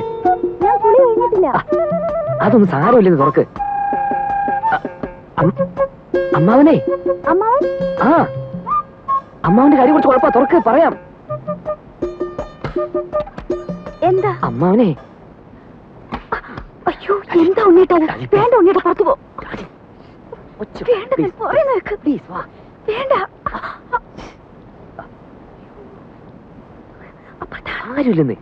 ഞാൻ കുളി കഴിഞ്ഞിട്ടില്ല. അതൊന്നും സാരമില്ലെന്ന് തുറക്ക്. അമ്മാവനെ. അമ്മാവൻ? ആ, അമ്മാവന്റെ കാര്യം കുറച്ച് കുഴപ്പ. തുറക്ക്, പറയാം. എന്താ? അമ്മാവനെ. അയ്യോ, എന്താ ഉണ്ണീട്ടാ? വേണ്ട ഉണ്ണീട്ടാ, പുറത്തു പോ. വേണ്ട, വേണ്ട. ആരുമില്ലെന്നേ.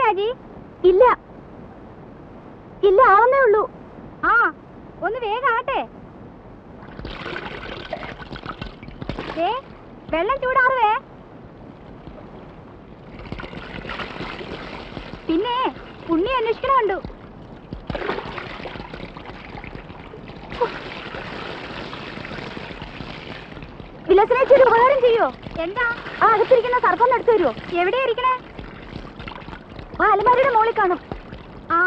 രാജി? ഇല്ല ഇല്ല, ആവുന്നേ ഉള്ളൂ. ആ, ഒന്ന് വേഗം ആട്ടെ. വെള്ളം ചൂടാറുവേ. പിന്നെ ഉണ്ണി അന്വേഷിക്കണമുണ്ട്. വിലസിനേച്ചി ഒരു ഉപകാരം ചെയ്യോ? എന്താ? ആ അകത്തിരിക്കുന്ന സർപ്പം എടുത്തു തരുമോ? എവിടെയാ ഇരിക്കണേ? ആ അലമാരിയുടെ മോളിൽ കാണും. ആ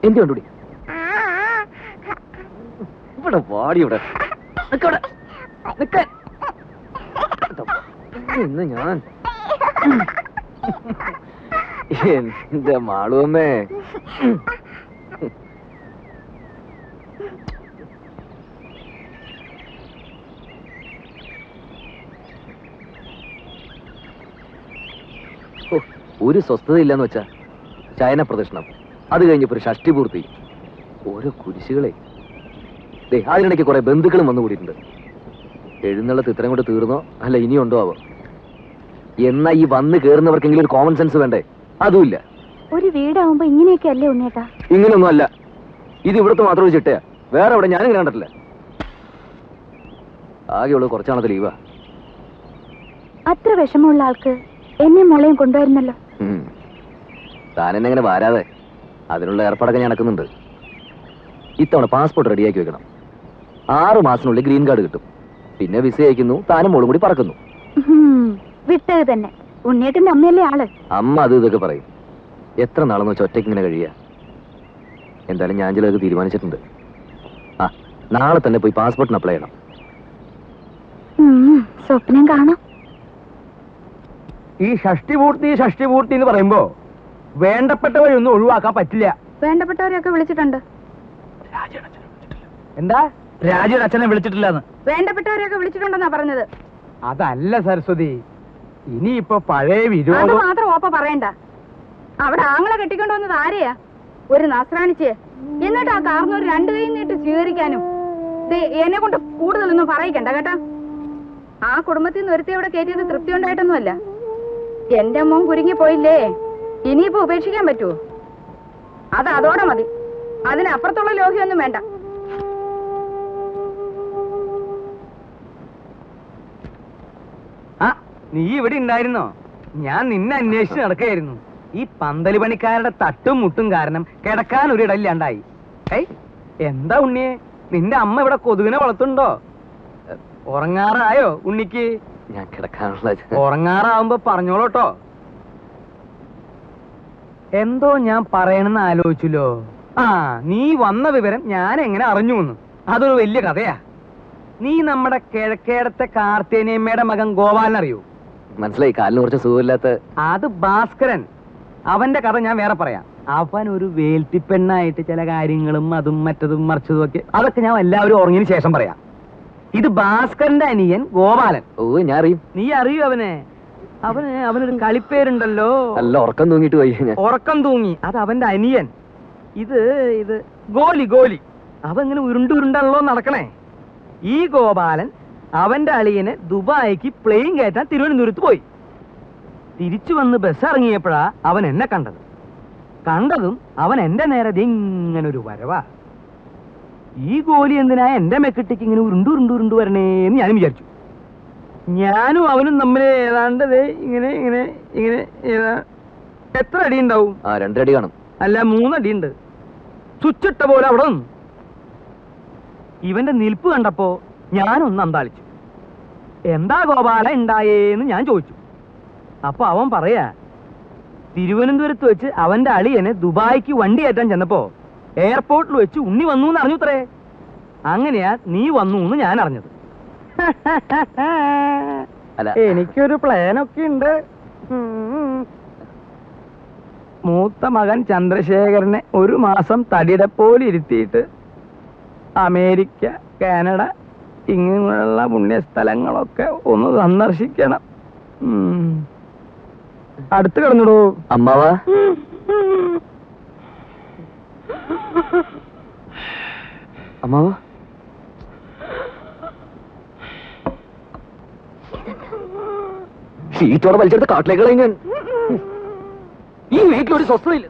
എന്ത് കണ്ടുപിടി ഇവിടെ വാടി ഇവിടെ ഇന്ന് ഞാൻ എന്റെ മാളുവമ്മേ. ഒരു സ്വസ്ഥതയില്ലെന്ന് വെച്ചാ ശയന പ്രദക്ഷിണം, അത് കഴിഞ്ഞപ്പോ ഒരു ഷഷ്ടി പൂർത്തി, ഓരോ കുരിശുകളെ. അതിനിടയ്ക്ക് കുറെ ബന്ധുക്കളും വന്നു കൂടിയിട്ടുണ്ട്. എഴുന്നള്ളത്ത് ഇത്രയും കൊണ്ട് തീർന്നോ അല്ല ഇനിയുണ്ടോ ആവോ? എന്നാ ഈ വന്ന് കേറുന്നവർക്കെങ്കിലും ഒരു കോമൺ സെൻസ് വേണ്ടേ? അതുമില്ല. ഒരു വീടാവുമ്പോ ഇങ്ങനെയൊക്കെ അല്ലേ ഉണ്ണിയേട്ടാ? ഇങ്ങനെയൊന്നും അല്ല. ഇത് ഇവിടുത്തെ മാത്രം ഒരു ചിട്ടയാ, വേറെ എവിടെ ഞാനിങ്ങനെ കണ്ടിട്ടില്ല. ആകെയുള്ളത് കുറച്ചാണത്തെ ലീവാ. അത്ര വിഷമമുള്ള ആൾക്ക് എന്നെ മോളെയും കൊണ്ടുവരുന്നല്ലോ. താനെന്നെ ഇങ്ങനെ വരാതെ അതിനുള്ള ഏർപ്പാടൊക്കെ ഞാൻ നടക്കുന്നുണ്ട്. ഇത്തവണ പാസ്പോർട്ട് റെഡിയാക്കി വെക്കണം. 6 മാസത്തിനുള്ളിൽ ഗ്രീൻ കാർഡ് കിട്ടും. പിന്നെ വിസ അയക്കുന്നു, താനും മോളും കൂടി പറക്കുന്നു. വിട്ടത് തന്നെ. ഉണ്ണിയേട്ടന്റെ അമ്മയല്ലേ ആള്. അമ്മ അത് ഇതൊക്കെ പറയും. എത്ര നാളെന്ന് വെച്ചാൽ ഒറ്റയ്ക്ക് ഇങ്ങനെ കഴിയുക? എന്തായാലും ഞാൻ ചിലതൊക്കെ തീരുമാനിച്ചിട്ടുണ്ട്. ആ, നാളെ തന്നെ പോയി പാസ്പോർട്ടിന് അപ്ലൈ ചെയ്യണം. സ്വപ്നം കാണാം. ഈ ഷഷ്ടി പൂർത്തി എന്ന് പറയുമ്പോ വേണ്ടപ്പെട്ടവരൊന്നും ഒഴിവാക്കാൻ പറ്റില്ല. വേണ്ടപ്പെട്ടവരെയൊക്കെ വിളിച്ചിട്ടുണ്ട്. എന്താ? രാജയുടെ അച്ഛനെ വിളിച്ചിട്ടില്ലെന്ന്. വേണ്ടപ്പെട്ടവരെയൊക്കെ വിളിച്ചിട്ടുണ്ടെന്നാ പറഞ്ഞത്. അതല്ല സരസ്വതി, ഇനിയിപ്പോ പഴയ അത് വിരോധം. മാത്രം ഓപ്പ പറയണ്ട. അവിടെ ആങ്ങളെ കെട്ടിക്കൊണ്ടു വന്നത് ആരെയാ? ഒരു നസ്രാണിച്ച്. എന്നിട്ട് ആ കാർന്നൂർ 2 കൈ നീട്ട് സ്വീകരിക്കാനും. എന്നെ കൊണ്ട് കൂടുതലൊന്നും പറയിക്കണ്ട കേട്ടാ. ആ കുടുംബത്തിൽ നിന്ന് ഒരുത്തി അവിടെ കയറ്റിയത് തൃപ്തി ഉണ്ടായിട്ടൊന്നുമല്ല. എന്റെ മോൻ കുരുങ്ങി പോയില്ലേ, ഇനിയിപ്പോ ഉപേക്ഷിക്കാൻ പറ്റുമോ? അത് അതോടെ മതി. അതിനപ്പുറത്തുള്ള ലോഹ്യൊന്നും വേണ്ട. ആ, നീ ഇവിടെ ഉണ്ടായിരുന്നോ? ഞാൻ നിന്നെ അന്വേഷിച്ച് നടക്കുകയായിരുന്നു. ഈ പന്തല് പണിക്കാരുടെ തട്ടും മുട്ടും കാരണം കിടക്കാൻ ഒരു ഇടയില്ലാണ്ടായി. എന്താ ഉണ്ണിയെ, നിന്റെ അമ്മ ഇവിടെ കൊതുകിനെ വളർത്തുണ്ടോ? ഉറങ്ങാറായോ ഉണ്ണിക്ക്? ഞാൻ കിടക്കാനുള്ള ഉറങ്ങാറാവുമ്പോ പറഞ്ഞോളൂട്ടോ. എന്തോ ഞാൻ പറയണെന്ന് ആലോചിച്ചല്ലോ. ആ, നീ വന്ന വിവരം ഞാൻ എങ്ങനെ അറിഞ്ഞു എന്ന്, അതൊരു വലിയ കഥയാ. നീ നമ്മുടെ കിഴക്കേടത്തെ കാർത്തേനിയമ്മയുടെ മകൻ ഗോപാലനറിയോ? മനസ്സിലായി. കാലിന് കുറച്ച് സുഖമില്ലാത്ത. അത് ഭാസ്കരൻ. അവന്റെ കഥ ഞാൻ വേറെ പറയാം. അവൻ ഒരു വേൽത്തിപ്പെണ്ണായിട്ട് ചില കാര്യങ്ങളും അതും മറ്റതും മറിച്ചതും ഒക്കെ, അതൊക്കെ ഞാൻ എല്ലാവരും ഉറങ്ങിയതിന് ശേഷം പറയാം. ഇത് ഭാസ്കരന്റെ അനിയൻ ഗോപാലൻ. ഓ, ഞാൻ അറിയും. നീ അറിയൂ അവനെ? അവനൊരു കളിപ്പേരുണ്ടല്ലോ. നല്ല ഉറക്കം തൂങ്ങിട്ട് പോയി ഞാൻ. ഉറക്കം തൂങ്ങി, അത് അവന്റെ അനിയൻ. ഇത് ഗോലി. അവൻ ഇങ്ങനെ ഉരുണ്ടുണ്ടല്ലോ നടക്കണേ. ഈ ഗോപാലൻ അവന്റെ അളിയനെ ദുബായിക്ക് പ്ലെയിൻ കയറ്റാൻ തിരുവനന്തപുരത്ത് പോയി. തിരിച്ചു വന്ന് ബസ് ഇറങ്ങിയപ്പോഴാ അവൻ എന്നെ കണ്ടതും അവൻ എന്റെ നേരെ ഇങ്ങനൊരു വരവാ. ഈ ഗോലി എന്തിനാ എന്റെ മെക്കിട്ടേക്ക് ഇങ്ങനെ ഉരുണ്ടു വരണേന്ന് ഞാനും വിചാരിച്ചു. ഞാനും അവനും തമ്മിൽ ഏതാണ്ട് ഇങ്ങനെ ഇങ്ങനെ ഇങ്ങനെ എത്ര അടി ഉണ്ടാവും? 2 അടി കാണും. അല്ല, 3 അടിയുണ്ട്. സ്വിച്ചിട്ട പോലെ അവിടെ നിന്നു. ഇവന്റെ നിൽപ്പ് കണ്ടപ്പോ ഞാനൊന്ന് അന്താളിച്ചു. എന്താ ഗോപാല ഉണ്ടായേന്ന് ഞാൻ ചോദിച്ചു. അപ്പൊ അവൻ പറയാ, തിരുവനന്തപുരത്ത് വെച്ച് അവന്റെ അളിയനെ ദുബായിക്ക് വണ്ടി കയറ്റാൻ ചെന്നപ്പോ എയർപോർട്ടിൽ വെച്ച് ഉണ്ണി വന്നു എന്ന് അറിഞ്ഞുത്രേ. അങ്ങനെയാ നീ വന്നു എന്ന് ഞാൻ അറിഞ്ഞത്. അല്ല, എനിക്കൊരു പ്ലാനൊക്കെ ഉണ്ട്. മൂത്ത മകൻ ചന്ദ്രശേഖരനെ 1 മാസം തടിയുടെ പോലെ ഇരുത്തിയിട്ട് അമേരിക്ക, കാനഡ ഇങ്ങനെയുള്ള പുണ്യസ്ഥലങ്ങളൊക്കെ ഒന്ന് സന്ദർശിക്കണം. അടുത്ത് കിടന്നിടൂ. അമ്മാവാ അമ്മാവാ ഷീറ്റോടെ വലിച്ചെടുത്ത് കാട്ടിലേക്ക് കളയും ഞാൻ. ഈ വീട്ടിലൊരു സ്വസ്ഥതയില്ല.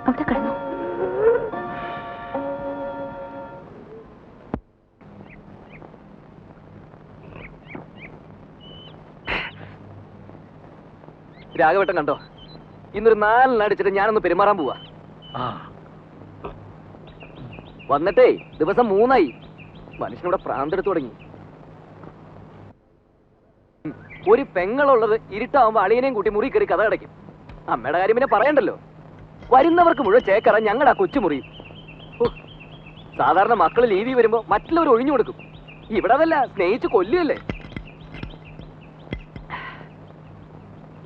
അവിടെ കിടന്നു. രാഘവട്ടം കണ്ടോ? ഇന്നൊരു 4 അടിച്ചിട്ട് ഞാനൊന്ന് പെരുമാറാൻ പോവാ. വന്നിട്ടേ ദിവസം 3 മനുഷ്യനിവിടെ പ്രാന്തെടുത്തു തുടങ്ങി. ഒരു പെങ്ങളുള്ളത് ഇരുട്ടാവുമ്പോ അളിയനെയും കൂട്ടി മുറി കയറി കഥ അടയ്ക്കും. അമ്മയുടെ കാര്യം പിന്നെ പറയണ്ടല്ലോ. വരുന്നവർക്ക് മുഴുവൻ ചേക്കറ ഞങ്ങളുടെ ആ കൊച്ചുമുറി. സാധാരണ മക്കള് ലീവി വരുമ്പോ മറ്റുള്ളവർ ഒഴിഞ്ഞു കൊടുക്കും. ഇവിടെ അതല്ല, സ്നേഹിച്ച് കൊല്ലുകയല്ലേ.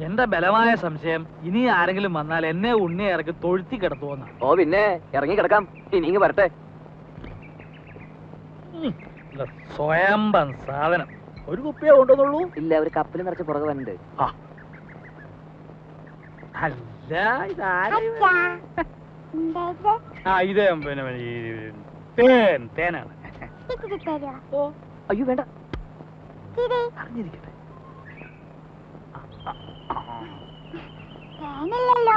എന്റെ ബലമായ സംശയം ഇനി ആരെങ്കിലും വന്നാൽ എന്നെ ഉണ്ണിയെ ഇറക്കി തൊഴുത്തി കിടത്തുവന്ന. ഓ പിന്നെ ഇറങ്ങി കിടക്കാം. ഇനി ഇങ്ങ് വരട്ടെ. സ്വയംഭം സാധനം. ഒരു കുപ്പിയെ കൊണ്ടുവന്നുള്ളൂ. ഇല്ല, ഒരു കപ്പിൽ നിറച്ച് പുറകെ വന്നിട്ട്. അല്ല ഇതാരും ഇത് പിന്നെ തേനാണ്. അയ്യോ വേണ്ട, അറിഞ്ഞിരിക്കട്ടെ. തേനല്ലല്ലോ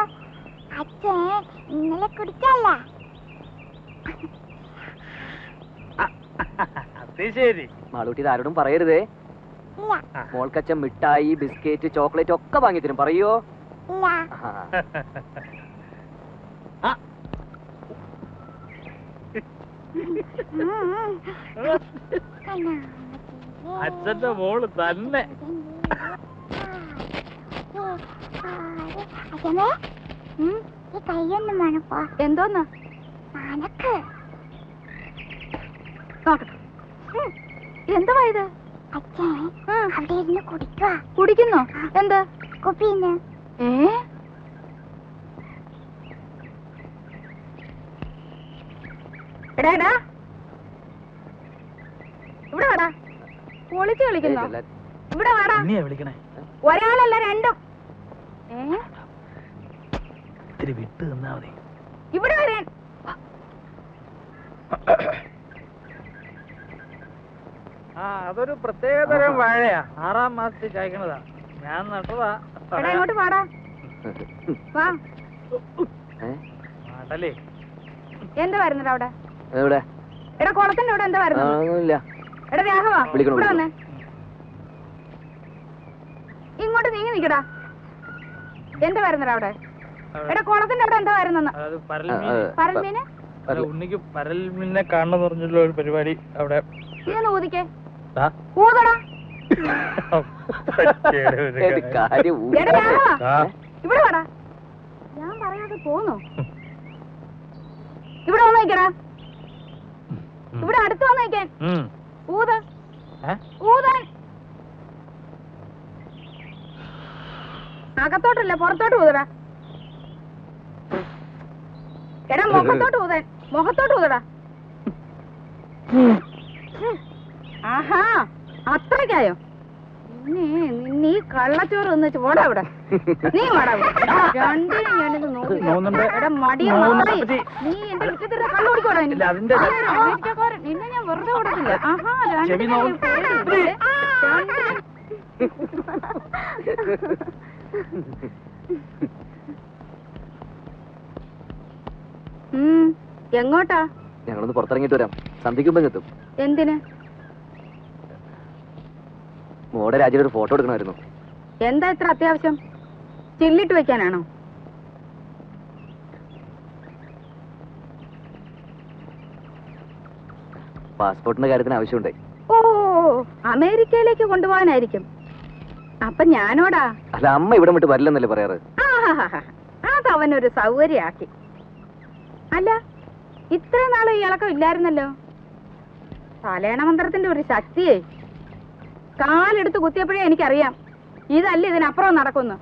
അച്ഛൻ ഇന്നലെ കുടിച്ചല്ല. അത് ശരി. മാളൂട്ടി ഇത് ആരോടും പറയരുതേ. ഇല്ല മോൾക്കച്ഛൻ മിഠായി, ബിസ്ക്കറ്റ്, ചോക്ലേറ്റ് ഒക്കെ വാങ്ങി തരും. പറയോ? ഇല്ല. അച്ഛന്റെ മോള് തന്നെ. അച്ഛമ്മേ ഈ കൈയൊന്നും വേണപ്പോ. എന്തോന്ന് അനക്ക് നോക്കട്ടെ. എന്തുവാ ഇത്? അച്ഛൻ അവിടെ ഇരുന്ന് കുടിക്കുക. കുടിക്കുന്നോ? എന്ത് കുപ്പിന്ന്? എടാ എടാ ഇവിടെ വാടാ. പൊളിച്ച് കളിക്കുന്നോ? ഇവിടെ വാടാ. ഉണ്ണിയെ വിളിക്കണേ. ഒരാളല്ല രണ്ടും. ഇത്തിരി വിട്ട് നിന്നാ മതി. ഇവിടെ വരാൻ. അതൊരു പ്രത്യേകതരം വാഴയാ. 6ാം മാസത്തിൽ കായ്ക്കണതാ. ഞാൻ നട്ടതാ. എടാ ഇങ്ങോട്ട് വാടാ. വാ. നാട്ടല്ലേ. എന്താ വരുന്നത് അവിടെ? എവിടെ? എടാ കുളത്തിന്റെ അവിടെ എന്താ വരുന്നത്? ഒന്നുമില്ല. എടാ രാഘവ വിളിക്കണോ? ഇവിടെ വന്നേ. ഇങ്ങോട്ട് നീങ്ങി നിക്കടാ. എന്താ വരുന്നത് അവിടെ? എടാ കുളത്തിന്റെ അവിടെ എന്താ വരുന്നെന്ന്? പരൽമീന്. ഉണ്ണിക്ക് പരൽമീനെ കാണണമെന്ന് പറഞ്ഞല്ലോ ഒരു പരിപാടി അവിടെ. ഇതൊന്ന് ഊതിക്കേ. ഊതടാ. എടാ രാഘവ ഇവിടെ വാടാ. ഞാൻ പറയാതെ പോന്നോ? ഇവിടെ വന്ന് നിക്കടാ. ഇവിടെ അടുത്ത് വന്ന് നിക്കാൻ. ഊത്. ഊതാൻ. അകത്തോട്ടല്ല പുറത്തോട്ട് ഊതടാ. എടാ മുഖത്തോട്ട് ഊതാൻ. മുഖത്തോട്ട് ഊതടാ. ആഹാ അത്രയ്ക്കായോ? നീ കള്ളച്ചോറ് ഒന്നിച്ച് പോടാ ഇവിടെ. നീ വാടാ. രണ്ടിനും ഞാനിത് നോക്കി. എടാ മടിയ നീ എന്റെ മുറ്റത്തിരുന്ന് കള്ളു കുടിക്കോടാ. നിന്നെ ഞാൻ വെറുതെ കൊടുക്കില്ല. ആഹാ രണ്ടിനും എങ്ങോട്ടാ? ഞങ്ങളൊന്ന് പുറത്തിറങ്ങിട്ട് വരാം. സന്ധിക്കുമ്പോ എത്തും. എന്തിന്? മോടെ രാജ്യത്ത് ഒരു ഫോട്ടോ എടുക്കണമായിരുന്നു. എന്താ ഇത്ര അത്യാവശ്യം? ചില്ലിട്ട് വെക്കാനാണോ? പാസ്പോർട്ടിന്റെ കാര്യത്തിന് ആവശ്യമുണ്ടേ. ഓ അമേരിക്കയിലേക്ക് കൊണ്ടുപോകാനായിരിക്കും. അപ്പൊ ഞാനോടാ? അല്ല, അമ്മ ഇവിടെ വിട്ട് വരില്ലെന്നല്ലേ പറയാറ്? അതവനൊരു സൗകര്യാക്കി. അല്ല, ഇത്ര നാളെ ഇളക്കം ഇല്ലായിരുന്നല്ലോ. തലേണ മന്ത്രത്തിന്റെ ഒരു ശക്തിയെ കാലെടുത്ത് കുത്തിയപ്പോഴേ എനിക്കറിയാം ഇതല്ല ഇതിനപ്പുറം നടക്കുന്നു.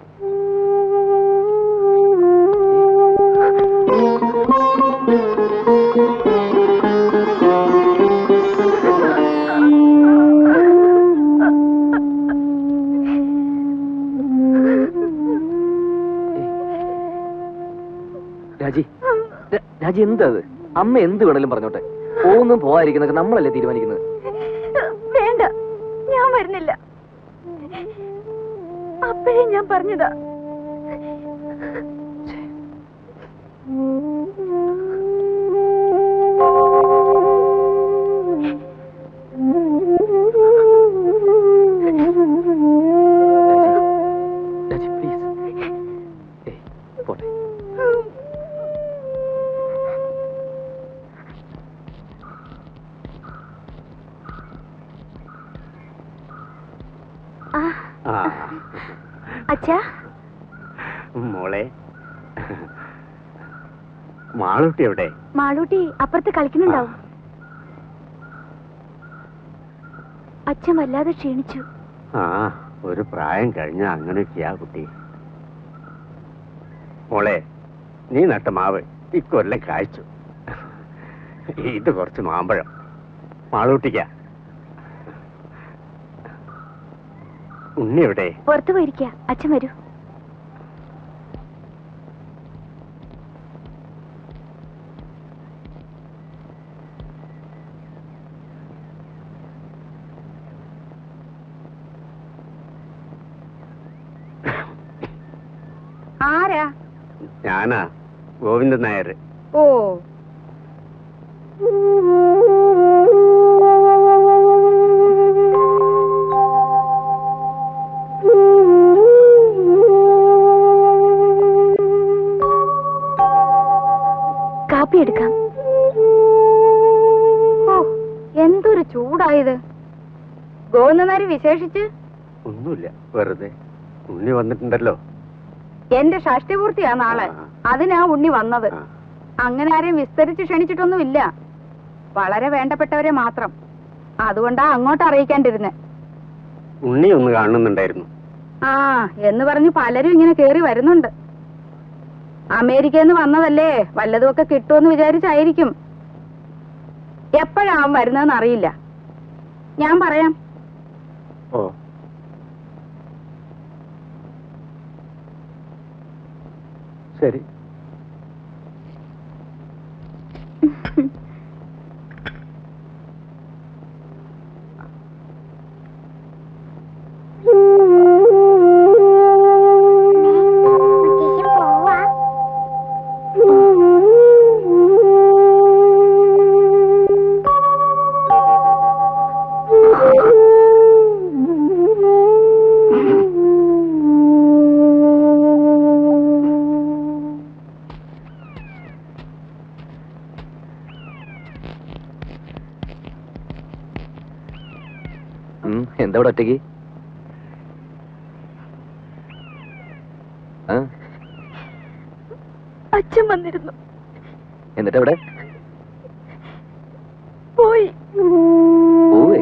രാജി എന്താ അത്? അമ്മ എന്ത് വേണേലും പറഞ്ഞോട്ടെ. പോകുന്നതും പോവാതിരിക്കുന്നൊക്കെ നമ്മളല്ലേ തീരുമാനിക്കുന്നത്. വേണ്ട, ഞാൻ വരുന്നില്ല. അപ്പോഴേ ഞാൻ പറഞ്ഞതാ. അച്ഛാ, മോളെ, മാളൂട്ടി എവിടെ? മാളൂട്ടി അപ്പുറത്ത് കളിക്കുന്നുണ്ടാവും. അച്ഛൻ വല്ലാതെ ക്ഷീണിച്ചു. ആ, ഒരു പ്രായം കഴിഞ്ഞ അങ്ങനെയൊക്കെയാ കുട്ടി. മോളെ, നീ നട്ട മാവ് ഇക്കൊല്ലം കായ്ച്ചു. ഇത് കുറച്ച് മാമ്പഴം മാളൂട്ടിക്ക. ഉണ്ണി എവിടെ? പുറത്തു പോയിരിക്ക. അച്ഛൻ വരൂ. ആരാ? ഞാനാ, ഗോവിന്ദൻ നായർ. ഓ, കാപ്പി എടുക്കാം. ഓ, എന്തൊരു ചൂടായത്. ഗോവിന്ദനാര് വിശേഷിച്ച്? ഒന്നുമില്ല, വെറുതെ. ഉണ്ണി വന്നിട്ടുണ്ടല്ലോ. എന്റെ ഷഷ്ടിപൂർത്തിയാ നാളെ. അതിനാ ഉണ്ണി വന്നത്. അങ്ങനെ ആരെയും വിസ്തരിച്ച് ക്ഷണിച്ചിട്ടൊന്നുമില്ല. വളരെ വേണ്ടപ്പെട്ടവരെ മാത്രം. അതുകൊണ്ടാ അങ്ങോട്ട് അറിയിക്കാണ്ടിരുന്നെ. ഉണ്ണി ഒന്ന് കാണുന്നുണ്ടായിരുന്നു. ആ, എന്ന് പറഞ്ഞു പലരും ഇങ്ങനെ കേറി വരുന്നുണ്ട്. അമേരിക്കയിൽ നിന്ന് വന്നതല്ലേ, വല്ലതുമൊക്കെ കിട്ടുമെന്ന് വിചാരിച്ചായിരിക്കും. എപ്പോഴാവും വരുന്നതെന്ന് അറിയില്ല. ഞാൻ പറയാം. ഓ, ശരി. എന്താ ഇവിടെ ഒറ്റയ്ക്ക്? അച്ഛൻ വന്നിരുന്നു. എന്നിട്ട് എവിടെ പോയി? പോവേ?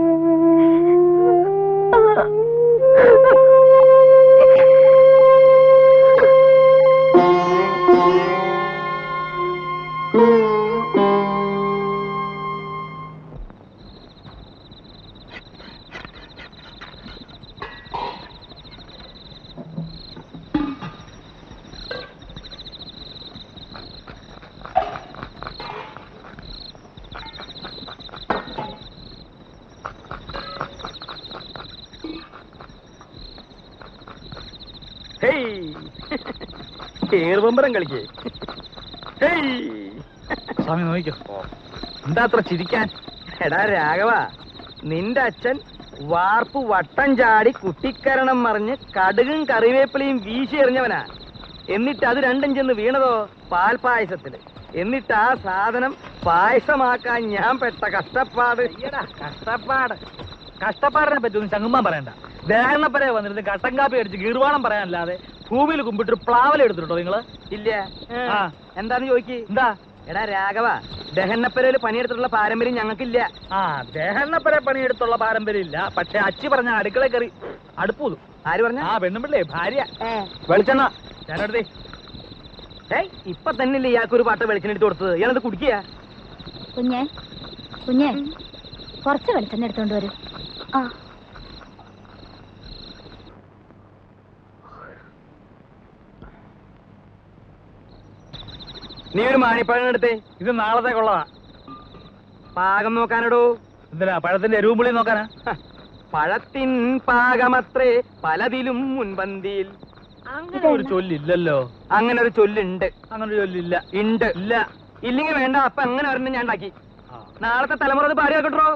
ഏറുപമ്പരം കളിക്കേ. സ്വാമി നോക്കിക്കോ. എന്താ അത്ര ചിരിക്കാൻ? എടാ രാഘവ, നിന്റെ അച്ഛൻ വാർപ്പ് വട്ടം ചാടി കുട്ടിക്കരണം മറിഞ്ഞ് കടുകും കറിവേപ്പിലയും വീശി എറിഞ്ഞവനാ. എന്നിട്ട് അത് രണ്ടും ചെന്ന് വീണതോ പാൽപായസത്തില്. എന്നിട്ട് ആ സാധനം പായസമാക്കാൻ ഞാൻ പെട്ട കഷ്ടപ്പാട്. കഷ്ടപ്പാടിനെ പറ്റി ഒന്നും ചങ്ങുമ്പാൻ പറയണ്ട. ദേഹന്നപ്പരെ വന്നിരുന്ന് കട്ടൻ കാപ്പി അടിച്ച് ഗീർവാണം പറയാനല്ലാതെ ഭൂമിയിൽ കുമ്പിട്ട് പ്ലാവല എടുത്തിട്ടുണ്ടോ നിങ്ങള്? ഇല്ല. ആ. എന്താന്ന് ചോദിക്ക്. എന്താ? എടാ രാഘവ, ദഹന്നപ്പരയില് പണിയെടുത്തിട്ടുള്ള പാരമ്പര്യം ഞങ്ങൾക്കില്ല. ആ, ദേഹന്നപ്പരെ പണിയെടുത്തുള്ള പാരമ്പര്യം ഇല്ല. പക്ഷെ അച്ചി പറഞ്ഞ അടുക്കള കയറി അടുപ്പൂതും. ആര് പറഞ്ഞ? ആ, പെണ്ണുമ്പിള്ളേ ഭാര്യ. വെളിച്ചെണ്ണ. ഞാനെടുത്തേ. ഏയ്, ഇപ്പൊ തന്നെയല്ലേ ഇയാൾക്കൊരു പാട്ട വെളിച്ചെണ്ണ എടുത്ത് കൊടുത്തത്. ഇയാളത് കുടിക്കുക. കുഞ്ഞേ കുറച്ച് വെളിച്ചെണ്ണ എടുത്തോണ്ട് വരൂ. നീ ഒരു മാണിപ്പഴം എടുത്തേ. ഇത് നാളത്തേക്കുള്ളതാ. പാകം നോക്കാനടോ. എന്തിനാ? പഴത്തിന്റെ എരിവും പുളിയും നോക്കാനാ? പഴത്തിൻ പാകമത്രേ പലതിലും മുൻപന്തിയിൽ. അങ്ങനെ ഒരു ചൊല്ലില്ലല്ലോ. അങ്ങനെ ഒരു ചൊല്ലുണ്ട്. അങ്ങനെ ഒരു ചൊല്ലില്ല. ഉണ്ട്. ഇല്ല. ഇല്ലെങ്കിൽ വേണ്ട. അപ്പൊ അങ്ങനെ ഒരെണ്ണം ഞാൻ ഉണ്ടാക്കി. നാളത്തെ തലമുറ അത് പാടി വെക്കട്ടോ.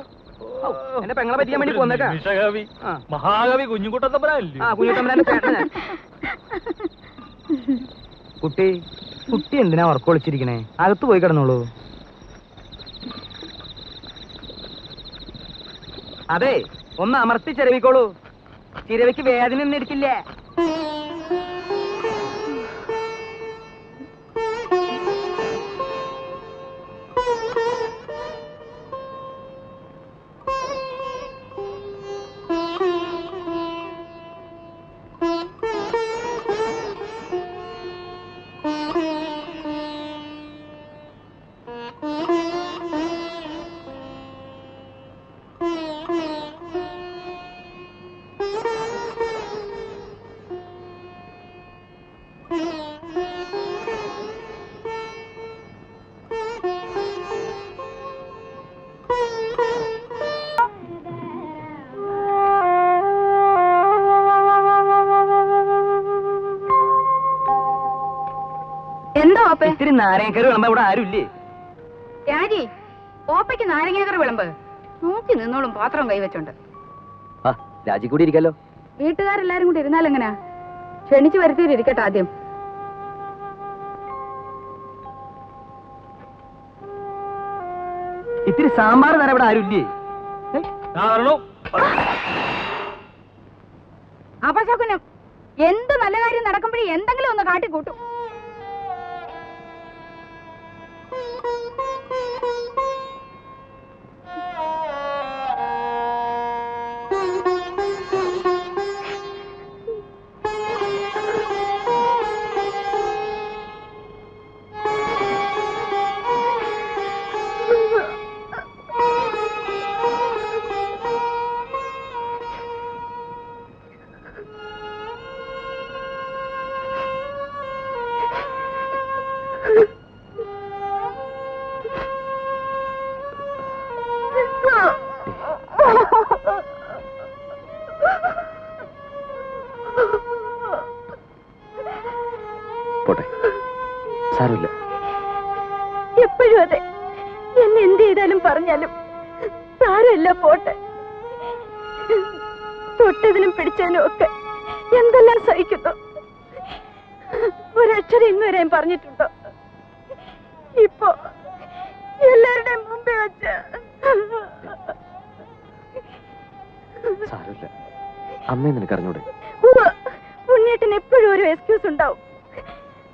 എന്റെ പെങ്ങളെ പറ്റിക്കാൻ വേണ്ടി പോന്നേക്കാ. നിമിഷകവി, മഹാകവി കുഞ്ഞുകുട്ടത്തമ്പലല്ലേ? ആ, കുഞ്ഞുട്ടമ്പരാന്റെ ചേട്ടനാ. കുട്ടി എന്തിനാ ഉറക്കൊളിച്ചിരിക്കണേ? അകത്ത് പോയി കിടന്നോളൂ. അതെ, ഒന്ന് അമർത്തി ചിരവിക്കോളൂ. ചിരവിക്ക് വേദന ഒന്നും എടുക്കില്ലേ? എന്താ ഓപ്പേ? ഇത്തിരി നാരങ്ങക്കറി വിളമ്പ ഇവിടെ ആരുമില്ലേ? രാജി, ഓപ്പയ്ക്ക് നാരങ്ങാക്കറി വിളമ്പ്. നോക്കി നിന്നോളും പാത്രം കൈവച്ചോണ്ട്. രാജി കൂടി ഇരിക്കാലോ. വീട്ടുകാരെല്ലാരും കൂടി ഇരുന്നാലെങ്ങനാ? ക്ഷണിച്ചു വരുത്തിയിട്ടിരിക്കട്ടെ ആദ്യം. ഇത്തിരി സാമ്പാർ തരാൻ ഇവിടെ ആരുമില്ലേ? അപശകുനം. എന്ത് നല്ല കാര്യം നടക്കുമ്പോഴേ എന്തെങ്കിലും ഒന്ന് കാട്ടിക്കൂട്ടും. പോട്ടെ, സാരമില്ല. എപ്പോഴും അതെ. എന്നെ എന്ത് ചെയ്താലും പറഞ്ഞാലും സാരമില്ല, പോട്ടെ. തൊട്ടതിനും പിടിച്ചതിനും ഒക്കെ എന്തെല്ലാം സഹിക്കുന്നു. ഒരക്ഷരം ഇന്നുവരെയും പറഞ്ഞിട്ടുണ്ടോ? ഇപ്പൊ എല്ലാവരുടെയും മുമ്പേ വെച്ച്. സാരമില്ല, അമ്മയെ നിനക്കറിഞ്ഞൂടെ? ഉണ്ണിയേട്ടന് എപ്പോഴും ഒരു എക്സ്ക്യൂസ് ഉണ്ടാവും.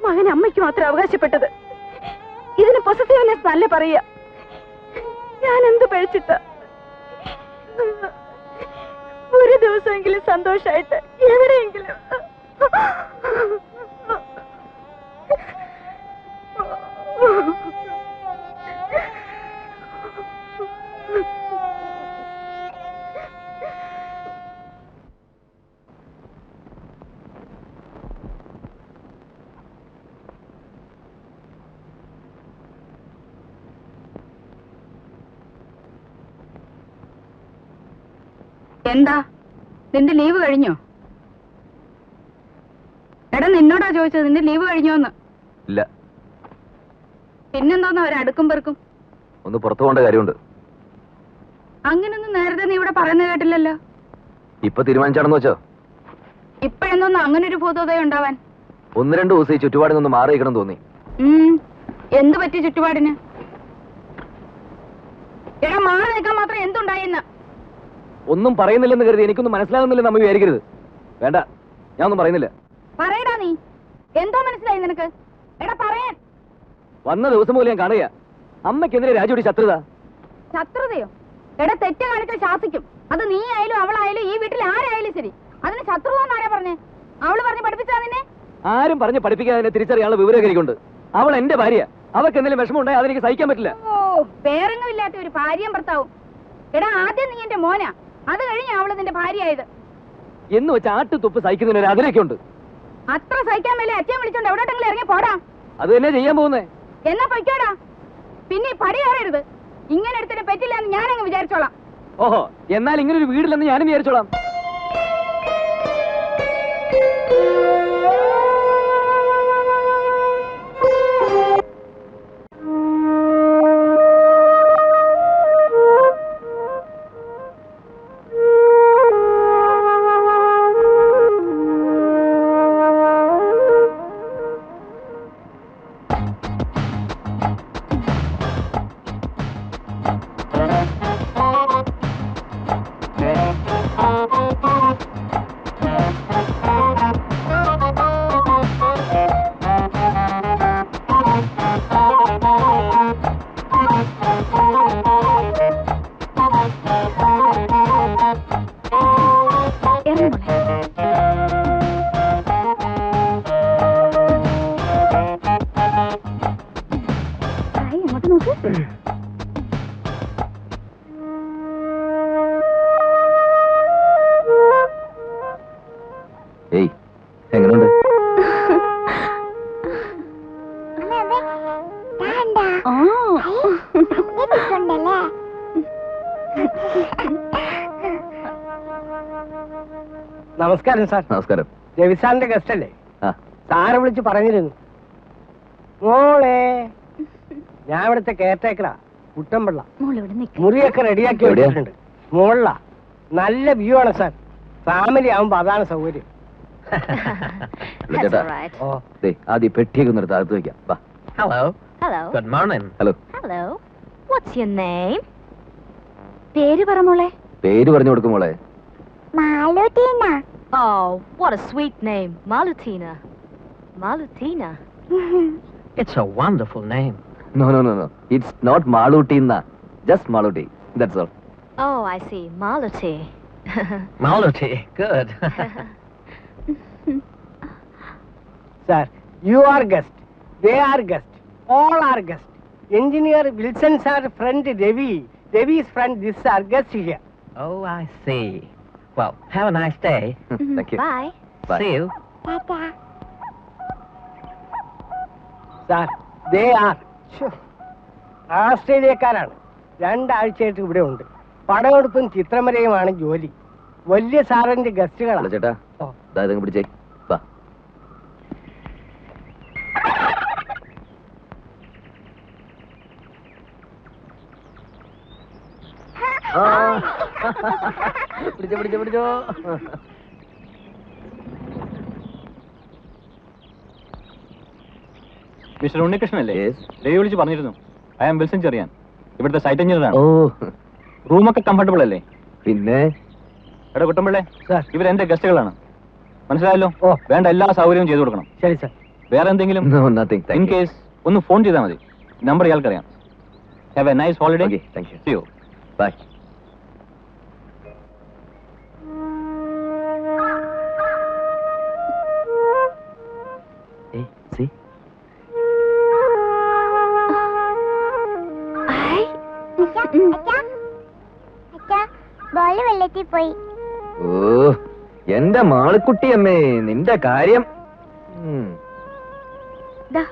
മകൻ അമ്മയ്ക്ക് മാത്രം അവകാശപ്പെട്ടത്. ഇതിന് പൊസസീവ്നെസ് നല്ല പറയുക. ഞാൻ എന്ത് പഴിച്ചിട്ട? ഒരു ദിവസമെങ്കിലും സന്തോഷായിട്ട് എവിടെയെങ്കിലും. എന്താ, നിന്റെ ലീവ് കഴിഞ്ഞോ? എടാ, നിന്നോടാ ചോദിച്ചത്, നിന്റെ ലീവ് കഴിഞ്ഞോന്ന്. ഇല്ല. പിന്നെന്തോന്ന് അവരടുക്കും പെറുക്കും? ഒന്ന് പുറത്തു പോകേണ്ട കാര്യമുണ്ട്. അങ്ങനൊന്നും നേരത്തെ നീ ഇവിടെ പറയുന്നത് കേട്ടില്ലല്ലോ. ഇപ്പൊ തീരുമാനിച്ചാണെന്ന് വെച്ചോ? ഇപ്പോഴെന്തോന്ന് അങ്ങനെ ഒരു ഭൂതോദയം ഉണ്ടാവാൻ? 1-2 ദിവസം ഈ ചുറ്റുപാടിൽ നിന്ന് മാറി നിൽക്കണം തോന്നി. എന്ത് പറ്റി ചുറ്റുപാടിന്? എടാ, മാറി നിൽക്കാൻ മാത്രം എന്തുണ്ടായിന്ന്? ഒന്നും പറയുന്നില്ലെന്ന് കരുതി എനിക്കൊന്നും മനസ്സിലാകുന്നില്ലെന്ന് അമ്മ വിചാരിക്കരുത്. വേണ്ട, ഞാൻ ഒന്നും പറയുന്നില്ല. പറയടാ നീ. എന്തോ മനസ്സിലായി നിനക്ക്? എടാ പറയാൻ. വന്ന ദിവസം പോലെ ഞാൻ കാണുക. അമ്മയ്ക്കെതിരെ രാജുവിടെ ശത്രുത. ശത്രുതയോ? എടാ തെറ്റ് കാണിച്ചാൽ ശാസിക്കും. അത് നീ ആയാലും അവളായാലും ഈ വീട്ടിൽ ആരായാലും ശരി. അതിന് ശത്രുത എന്നാരാ പറഞ്ഞേ? അവള് പറഞ്ഞ് പഠിപ്പിച്ചാ നിന്നെ? ആരും പറഞ്ഞ് പഠിപ്പിക്കാതെ തിരിച്ചറിയാനുള്ള വിവരം എനിക്കുണ്ട്. അവൾ എന്റെ ഭാര്യ. അവർക്ക് എന്തെങ്കിലും വിഷമം ഉണ്ടായി അതെനിക്ക് സഹിക്കാൻ പറ്റില്ല. ഓ, പേരെങ്ങുമില്ലാത്ത ഒരു ഭാര്യയും ഭർത്താവും. എടാ ആദ്യം നീ എന്റെ മോനാ, അത് കഴിഞ്ഞ അവള് നിന്റെ ഭാര്യയായത്. എന്ന് വെച്ച് ആട്ടുതുപ്പ് സഹിക്കുന്നതിന് ഒരു അതിരൊക്കെ ഉണ്ട്. അത്ര സഹിക്കാൻ മേലെ അച്ഛൻ വിളിച്ചോണ്ട് എവിടോട്ടെങ്കിലും ഇറങ്ങി പോടാ. അത് തന്നെ ചെയ്യാൻ പോകുന്നേ. എന്നാ പൊയ്ക്കോടാ. പിന്നെ ഈ പടി കയറരുത്. ഇങ്ങനെ എടുത്തിട്ട് പറ്റില്ല എന്ന് ഞാനങ്ങ് വിചാരിച്ചോളാം. ഓഹോ, എന്നാൽ ഇങ്ങനെ ഒരു വീടില്ലെന്ന് ഞാനും വിചാരിച്ചോളാം. ഏയ്, എങ്ങനെയുണ്ട്? നമസ്കാരം സാർ. നമസ്കാരം. രവിസാറിന്റെ ഗസ്റ്റ് അല്ലേ? ആ, സാറ് വിളിച്ച് പറഞ്ഞിരുന്നു. മോളെ, ഞാൻ ഇവിടുത്തെ കെയർടേക്കറാ, കുട്ടമ്പിള്ള. മുറിയൊക്കെ റെഡിയാക്കി എവിടെയാ? വെച്ചിട്ടുണ്ട്. മോളിലാ. നല്ല വ്യൂ ആണ് സാർ. ഫാമിലി ആവുമ്പോ അതാണ് സൗകര്യം. ചേട്ടാ, ഓ, ആദ്യം പെട്ടിയൊക്കെ ഒന്ന് എടുത്ത് അകത്ത് വെക്കാം. വാ. Hello. Hello. Good morning. Hello. Hello. What's your name? പേര് പറ മോളെ. പേര് പറഞ്ഞു കൊടുക്കും മോളെ. മാലുട്ടീന. Oh, what a sweet name, Malutina. Malutina. It's a wonderful name. No, no, no, no. It's not Malutina. Just Maluti. That's all. Oh, I see. Maluti. Maluti. Good. Sir, you are guest, they are guest, all are guest. Engineer Wilson sir friend Ravi, രവി's friend this are guest here. Oh, I see. Well, have a nice day. Thank you. Bye. Bye. See you. Tata. Sir, they are ആസ്ട്രേലിയക്കാരാണ്. 2 ആഴ്ചയായിട്ട് ഇവിടെ ഉണ്ട്. പടമെടുപ്പും ചിത്രമരയുമാണ് ജോലി. വലിയ സാറിന്റെ hello ഗസ്റ്റുകളാണ്. ചേട്ടാ, ഓ. ഇതാ പിടിച്ചേ. വാ. പിടിച്ചോ പിടിച്ചോ പിടിച്ചോ. മിസ്റ്റർ ഉണ്ണികൃഷ്ണൻ അല്ലേ? Yes. രവി വിളിച്ച് പറഞ്ഞിരുന്നു. ഐ ആം വിൽസൺ ചെറിയാൻ, ഇവിടുത്തെ സൈറ്റ് എഞ്ചിനീയറാണ്. ഓ, റൂമൊക്കെ കംഫർട്ടബിൾ അല്ലേ? പിന്നെ എടാ കുട്ടമ്പിള്ളേ, സാർ. ഇവരെന്റെ ഗസ്റ്റുകളാണ്, മനസ്സിലായല്ലോ? ഓ. വേണ്ട എല്ലാ സൗകര്യവും ചെയ്തു കൊടുക്കണം. ശരി സാർ. വേറെ എന്തെങ്കിലും No, nothing. In Thank you. Case ഒന്ന് ഫോൺ ചെയ്താൽ മതി. നമ്പർ ഇയാൾക്കറിയാം. Have a nice holiday. Okay, thank you. See you. Bye. Hey, see? Ball വെള്ളത്തിൽ പോയി. ഓ, എന്റെ മാളിക്കുട്ടിയമ്മേ, നിന്റെ കാര്യം. ദാ.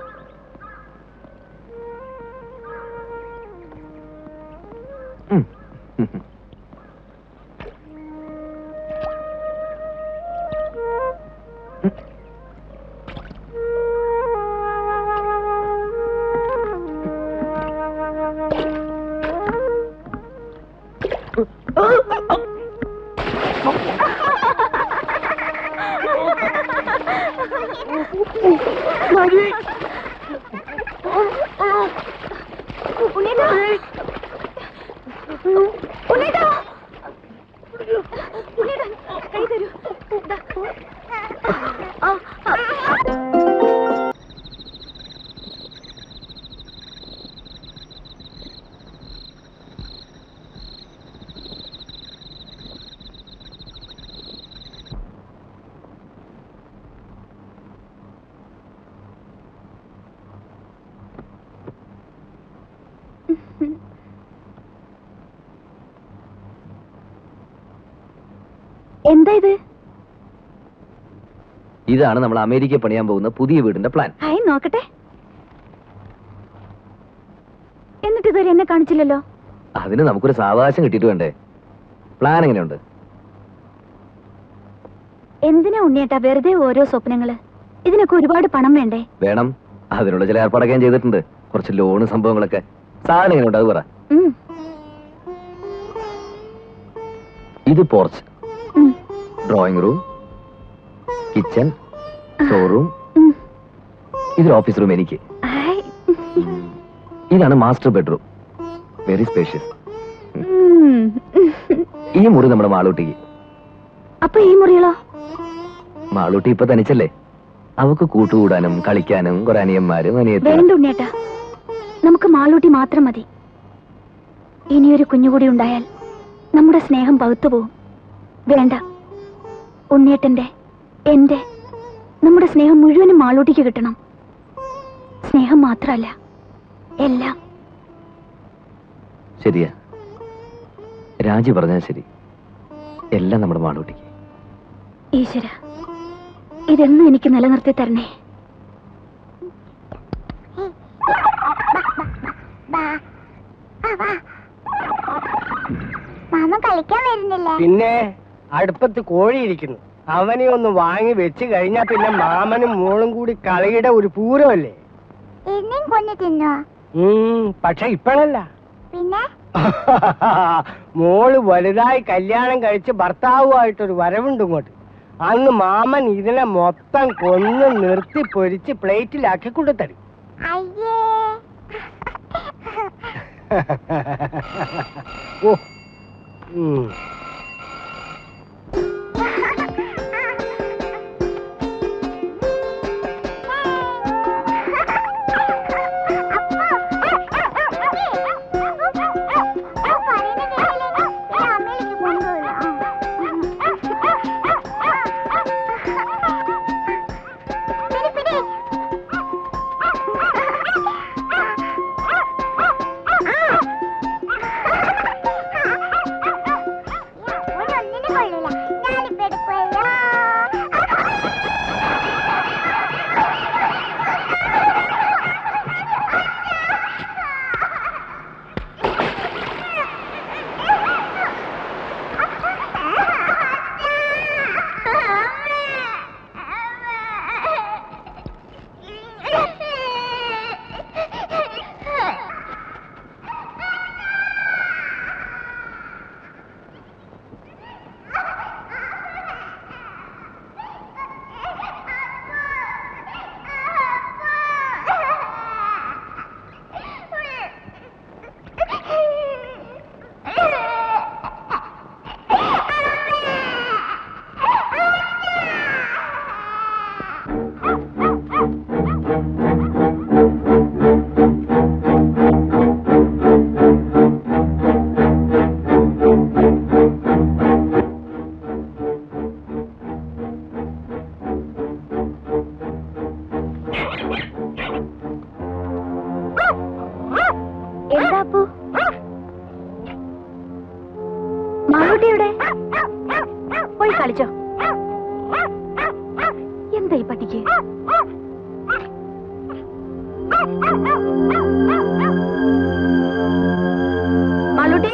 എന്താ ഇത്? ഇതാണ് നമ്മൾ അമേരിക്ക പണിയാൻ പോകുന്ന പുതിയ വീടിന്റെ പ്ലാൻ. ഹായ്, നോക്കട്ടെ. എന്നിട്ട് ഇതുവരെ എന്നെ കാണിച്ചില്ലല്ലോ. അതിന് നമുക്കൊരു സാവകാശം കിട്ടിയിട്ട് വേണ്ടേ? പ്ലാൻ എങ്ങനെയുണ്ട്? എന്തിനാ ഉണ്ണിയേട്ടാ വെറുതെ ഓരോ സ്വപ്നങ്ങള്? ഇതിനൊക്കെ ഒരുപാട് പണം വേണ്ടേ? വേണം. അതിനുള്ള ചില ഏർപ്പാടൊക്കെ ഞാൻ ചെയ്തിട്ടുണ്ട്. കുറച്ച് ലോണ് സംഭവങ്ങളൊക്കെ. സാധനം എങ്ങനെയുണ്ട് അത് പറ. ഇത് porch, drawing room, kitchen, showroom, ഇതൊരു ഓഫീസ് റൂം എനിക്ക്. ഇതാണ് മാസ്റ്റർ ബെഡ്റൂം, വെരി സ്പേഷ്യസ്. ഈ മുറി നമ്മുടെ മാളൂട്ടിക്ക്. അപ്പൊ ഈ മുറികളോ? മാളൂട്ടി ഇപ്പൊ തനിച്ചല്ലേ, അവക്ക് കൂട്ടുകൂടാനും കളിക്കാനും കുറെ അനിയന്മാരും വേണ്ട ഉണ്ണിയേട്ടാ, നമുക്ക് മാളൂട്ടി മാത്രം മതി. ഇനിയൊരു കുഞ്ഞുകൂടി ഉണ്ടായാൽ നമ്മുടെ സ്നേഹം പകുത്തുപോകും. വേണ്ട, ഉണ്ണിയേട്ടന്റെ, എന്റെ, നമ്മുടെ സ്നേഹം മുഴുവനും മാളൂട്ടിക്ക് കിട്ടണം. സ്നേഹം മാത്രമല്ല, എല്ലാം. ശരിയാ, രാജി പറഞ്ഞാൽ ശരി. എല്ലാം നമ്മുടെ മാളൂട്ടിക്ക്. ഈശ്വര, ഇതെന്നും എനിക്ക് നിലനിർത്തി തരണേ. മാമ കളിക്കാൻ വരുന്നില്ല? പിന്നെ അടുപ്പത്ത് കോഴി ഇരിക്കുന്നു. അവനെ ഒന്ന് വാങ്ങി വെച്ച് കഴിഞ്ഞാ പിന്നെ മാമനും മോളും കൂടി കളിയുടെ ഒരു പൂരമല്ലേ. എന്നെയും കൊന്നു തിന്നോ? പക്ഷെ ഇപ്പഴല്ല. പിന്നെ മോള് വലുതായി കല്യാണം കഴിച്ച് ഭർത്താവുമായിട്ടൊരു വരവുണ്ട് ഇങ്ങോട്ട്. അന്ന് മാമൻ ഇതിനെ മൊത്തം കൊന്ന് നിർത്തി പൊരിച്ച് പ്ലേറ്റിലാക്കി കൊണ്ടുതരും. അയ്യേ. ഓ. പോയി കളിച്ചോ. എന്താ ഈ പട്ടിക്ക്? മാളൂട്ടി,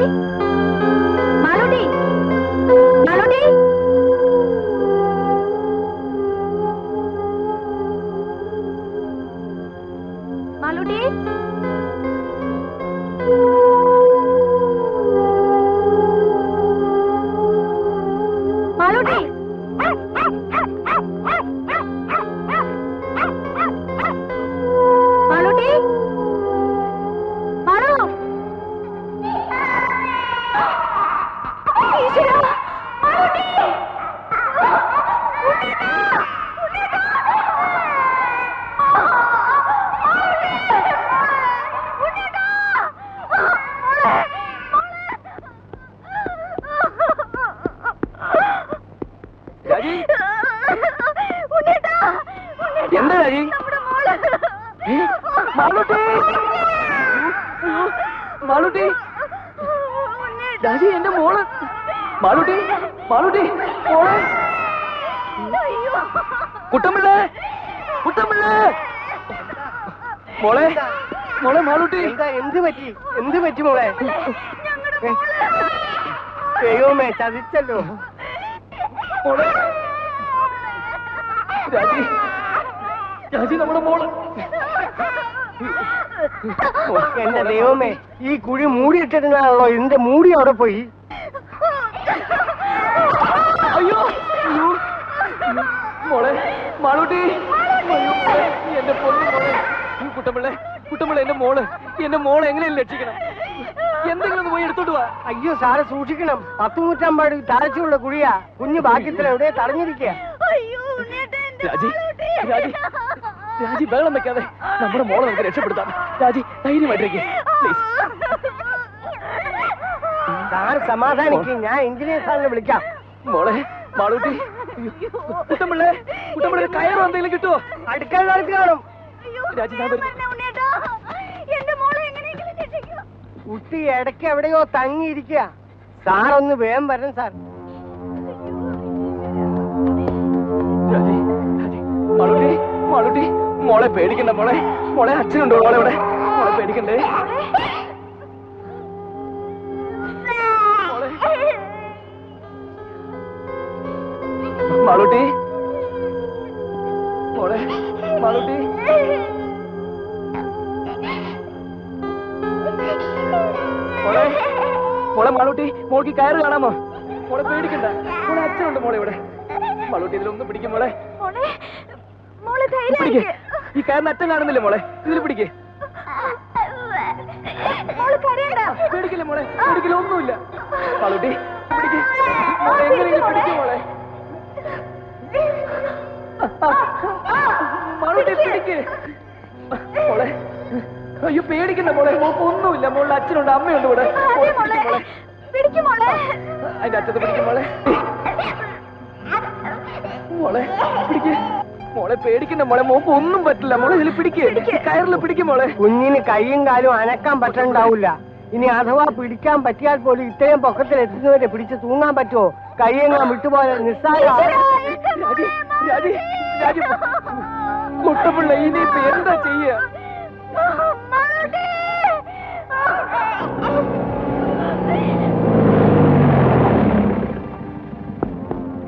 മാളൂട്ടി, മാളൂട്ടി. മാളൂട്ടി, മാളൂട്ടി. മാളൂട്ടി, മാളൂ. ഈശ്വരാ, മാളൂട്ടി. എന്താ രാജി? മാളൂട്ടി, മാളൂട്ടി, രാജി എന്റെ മോള്. മാളൂട്ടി, മാളൂട്ടി മോളെ കുട്ടമ്പിള്ളേ കുട്ടമ്പിള്ളേ മോളെ മോളെ മാളൂട്ടി എന്ത് പറ്റി മോളെ ദൈവമേ ചതിച്ചല്ലോ മോളെ രാജി രാജി നമ്മുടെ മോള് എന്റെ ദൈവമേ ഈ കുഴി മൂടിയിട്ടിരുന്നാണല്ലോ ഇതിന്റെ മൂടി അവിടെ പോയി അയ്യോ അയ്യോ മോളെ മാളൂട്ടി എന്റെ പൊന്നു മോളെ കുട്ടമ്പിള്ളേ കുട്ടമ്പിള്ള എന്റെ മോളെ എങ്ങനെയും രക്ഷിക്കണം എന്തെങ്കിലും ഒന്ന് പോയി എടുത്തോട്ട് വാ അയ്യോ സാറ് സൂക്ഷിക്കണം 10 നൂറ്റാമ്പാട് താഴ്ചയുള്ള കുഴിയാ കുഞ്ഞു ബാക്കിയത്തിൽ എവിടെ തടഞ്ഞിരിക്കുക രാജി രാജി രാജി വെള്ളം വെക്കാതെ നമ്മുടെ മോളെ നമുക്ക് രക്ഷപ്പെടുത്താം രാജി ധൈര്യമായിട്ടിരിക്കും സാറ് സമാധാനിക്കും ഞാൻ എഞ്ചിനീയർ സാറിനെ വിളിക്കാം മോളെ മാളൂട്ടി കുട്ടമ്പിള്ളേ കുട്ടമ്പിള്ള കയറോ എന്തെങ്കിലും കിട്ടുമോ അടുക്കള കാണും രാജി കുട്ടി ഇടയ്ക്ക് എവിടെയോ തങ്ങിയിരിക്കുക സാറൊന്ന് വേഗം വരണം സാർ രാജി മാളൂട്ടി മാളൂട്ടി മോളെ പേടിക്കണ്ട മോളെ മോളെ അച്ഛനുണ്ടോ മോളെ ഇവിടെ മോളെ പേടിക്കണ്ടേ മാളൂട്ടി മോളെ മാളൂട്ടി മോളെ മോളെ മാളൂട്ടി മോൾക്ക് കയറ് കാണാമോ മോളെ പേടിക്കണ്ട മോളെ അച്ഛനുണ്ട് മോളെ ഇവിടെ മാളൂട്ടി ഇതിലൊന്ന് പിടിക്കും മോളെ പിടിക്ക് ഈ കയറിന് അച്ഛൻ കാണുന്നില്ലേ മോളെ ഇതിൽ പിടിക്ക് പേടിക്കില്ല മോളെ പേടിക്കില്ല ഒന്നുമില്ല മാളൂട്ടി പിടിക്ക് മോളെ എങ്ങനെയെങ്കിലും പിടിക്കും മോളെ മാളൂട്ടി പിടിക്ക് മോളെ അയ്യോ പേടിക്കണ്ട മോളെ മോക്ക് ഒന്നുമില്ല മോളുടെ അച്ഛനുണ്ട് അമ്മയുണ്ട് ഇവിടെ അതിന്റെ അച്ഛത്ത് പിടിക്കും മോളെ മോളെ പിടിക്ക് മോളെ പേടിക്കണ്ട മോളെ മോക്ക് ഒന്നും പറ്റില്ല മോളെ ഇതിൽ പിടിക്ക് കയറിൽ പിടിക്കും മോളെ കുഞ്ഞിന് കൈയും കാലും അനക്കാൻ പറ്റണ്ടാവില്ല ഇനി അഥവാ പിടിക്കാൻ പറ്റിയാൽ പോലും ഇത്രയും പൊക്കത്തിൽ എത്തുന്നവരെ പിടിച്ച് തൂങ്ങാൻ പറ്റുമോ കൈയെങ്ങാൻ വിട്ടുപോലെ നിസ്സാര കുട്ടപ്പിള്ള ഇനിയിപ്പോ എന്താ ചെയ്യ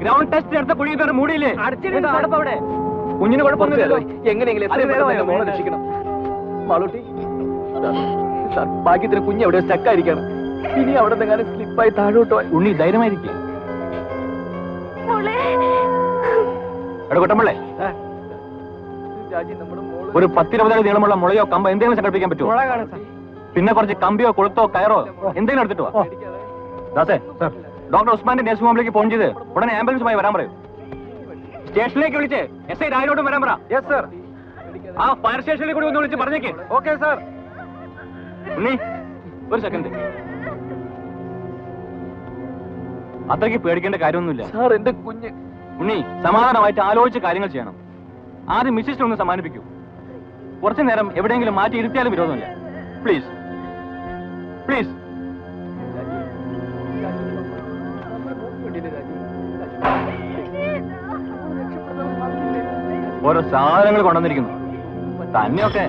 ഗ്രൗണ്ട് ടെസ്റ്റ് എടുത്ത കുഴി കയറി മൂടിയില്ലേ അവിടെ കുഞ്ഞിന് കുഴപ്പമൊന്നുമില്ലല്ലോ എങ്ങനെയെങ്കിലും മോളെ രക്ഷിക്കണം മാളൂട്ടി സാർ ഭാഗ്യത്തിന് കുഞ്ഞ് എവിടെ സ്റ്റക്കായിരിക്കണം ഇനി അവിടെ നിന്നെങ്ങാനും സ്ലിപ്പായി താഴോട്ടോ ഉണ്ണി ധൈര്യമായിരിക്കും കുട്ടമ്പള്ളേ ഒരു 10-20 അടി നീളമുള്ള മുളയോ കമ്പോ എന്തെങ്കിലും സംഘടിപ്പിക്കാൻ പറ്റുമോ പിന്നെ കുറച്ച് കമ്പിയോ കൊളുത്തോ കയറോ എന്തെങ്കിലും എടുത്തിട്ട് വാ ദാസേ ഡോക്ടർ ഉസ്മാന്റെ നഴ്സിംഗ് ഹോമിലേക്ക് ഫോൺ ചെയ്ത് ഉടനെ ആംബുലൻസുമായി വരാൻ പറയൂ സ്റ്റേഷനിലേക്ക് വിളിച്ച് SI രാജനോടും വരാൻ പറ യെസ് സർ ആ ഫയർ സ്റ്റേഷനിൽ കൂടി ഒന്ന് വിളിച്ച് പറഞ്ഞേക്ക് ഓക്കെ സർ ഉണ്ണി ഒരു സെക്കൻഡ് അത്രയ്ക്ക് പേടിക്കേണ്ട കാര്യമൊന്നുമില്ല സാർ എന്റെ കുഞ്ഞ് ഉണ്ണി സമാധാനമായിട്ട് ആലോചിച്ച് കാര്യങ്ങൾ ചെയ്യണം ആദ്യം മിസ്സിനെ ഒന്ന് സമ്മാനിപ്പിക്കൂ കുറച്ചു നേരം എവിടെയെങ്കിലും മാറ്റി ഇരുത്തിയാലും വിരോധമില്ല പ്ലീസ് പ്ലീസ് ഓരോ സാധനങ്ങൾ കൊണ്ടുവന്നിരിക്കുന്നു തന്നെയൊക്കെ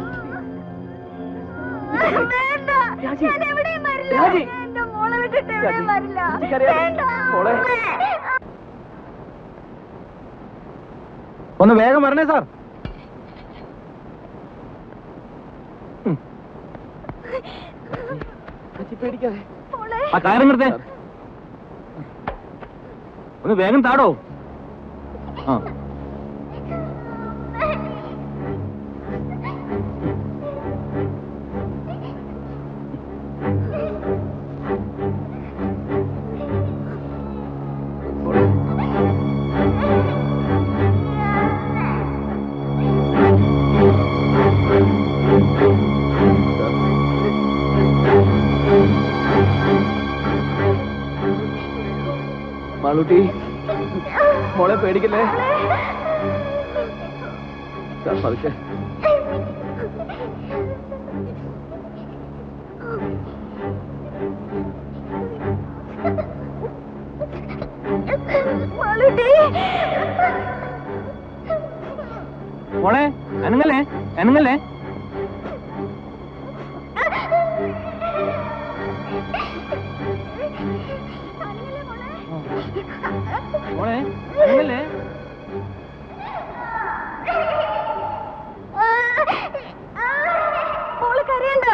ഒന്ന് വേഗം വരണേ സാർ ആ കാര്യം നിർത്തേ ഒന്ന് വേഗം താടോ ആ മാളൂട്ടി മോളെ പേടിക്കല്ലേ പതുക്കെ മോളെ അനങ്ങല്ലേ അനങ്ങല്ലേ മോളെ അനങ്ങല്ലേ മോള് കരയണ്ട.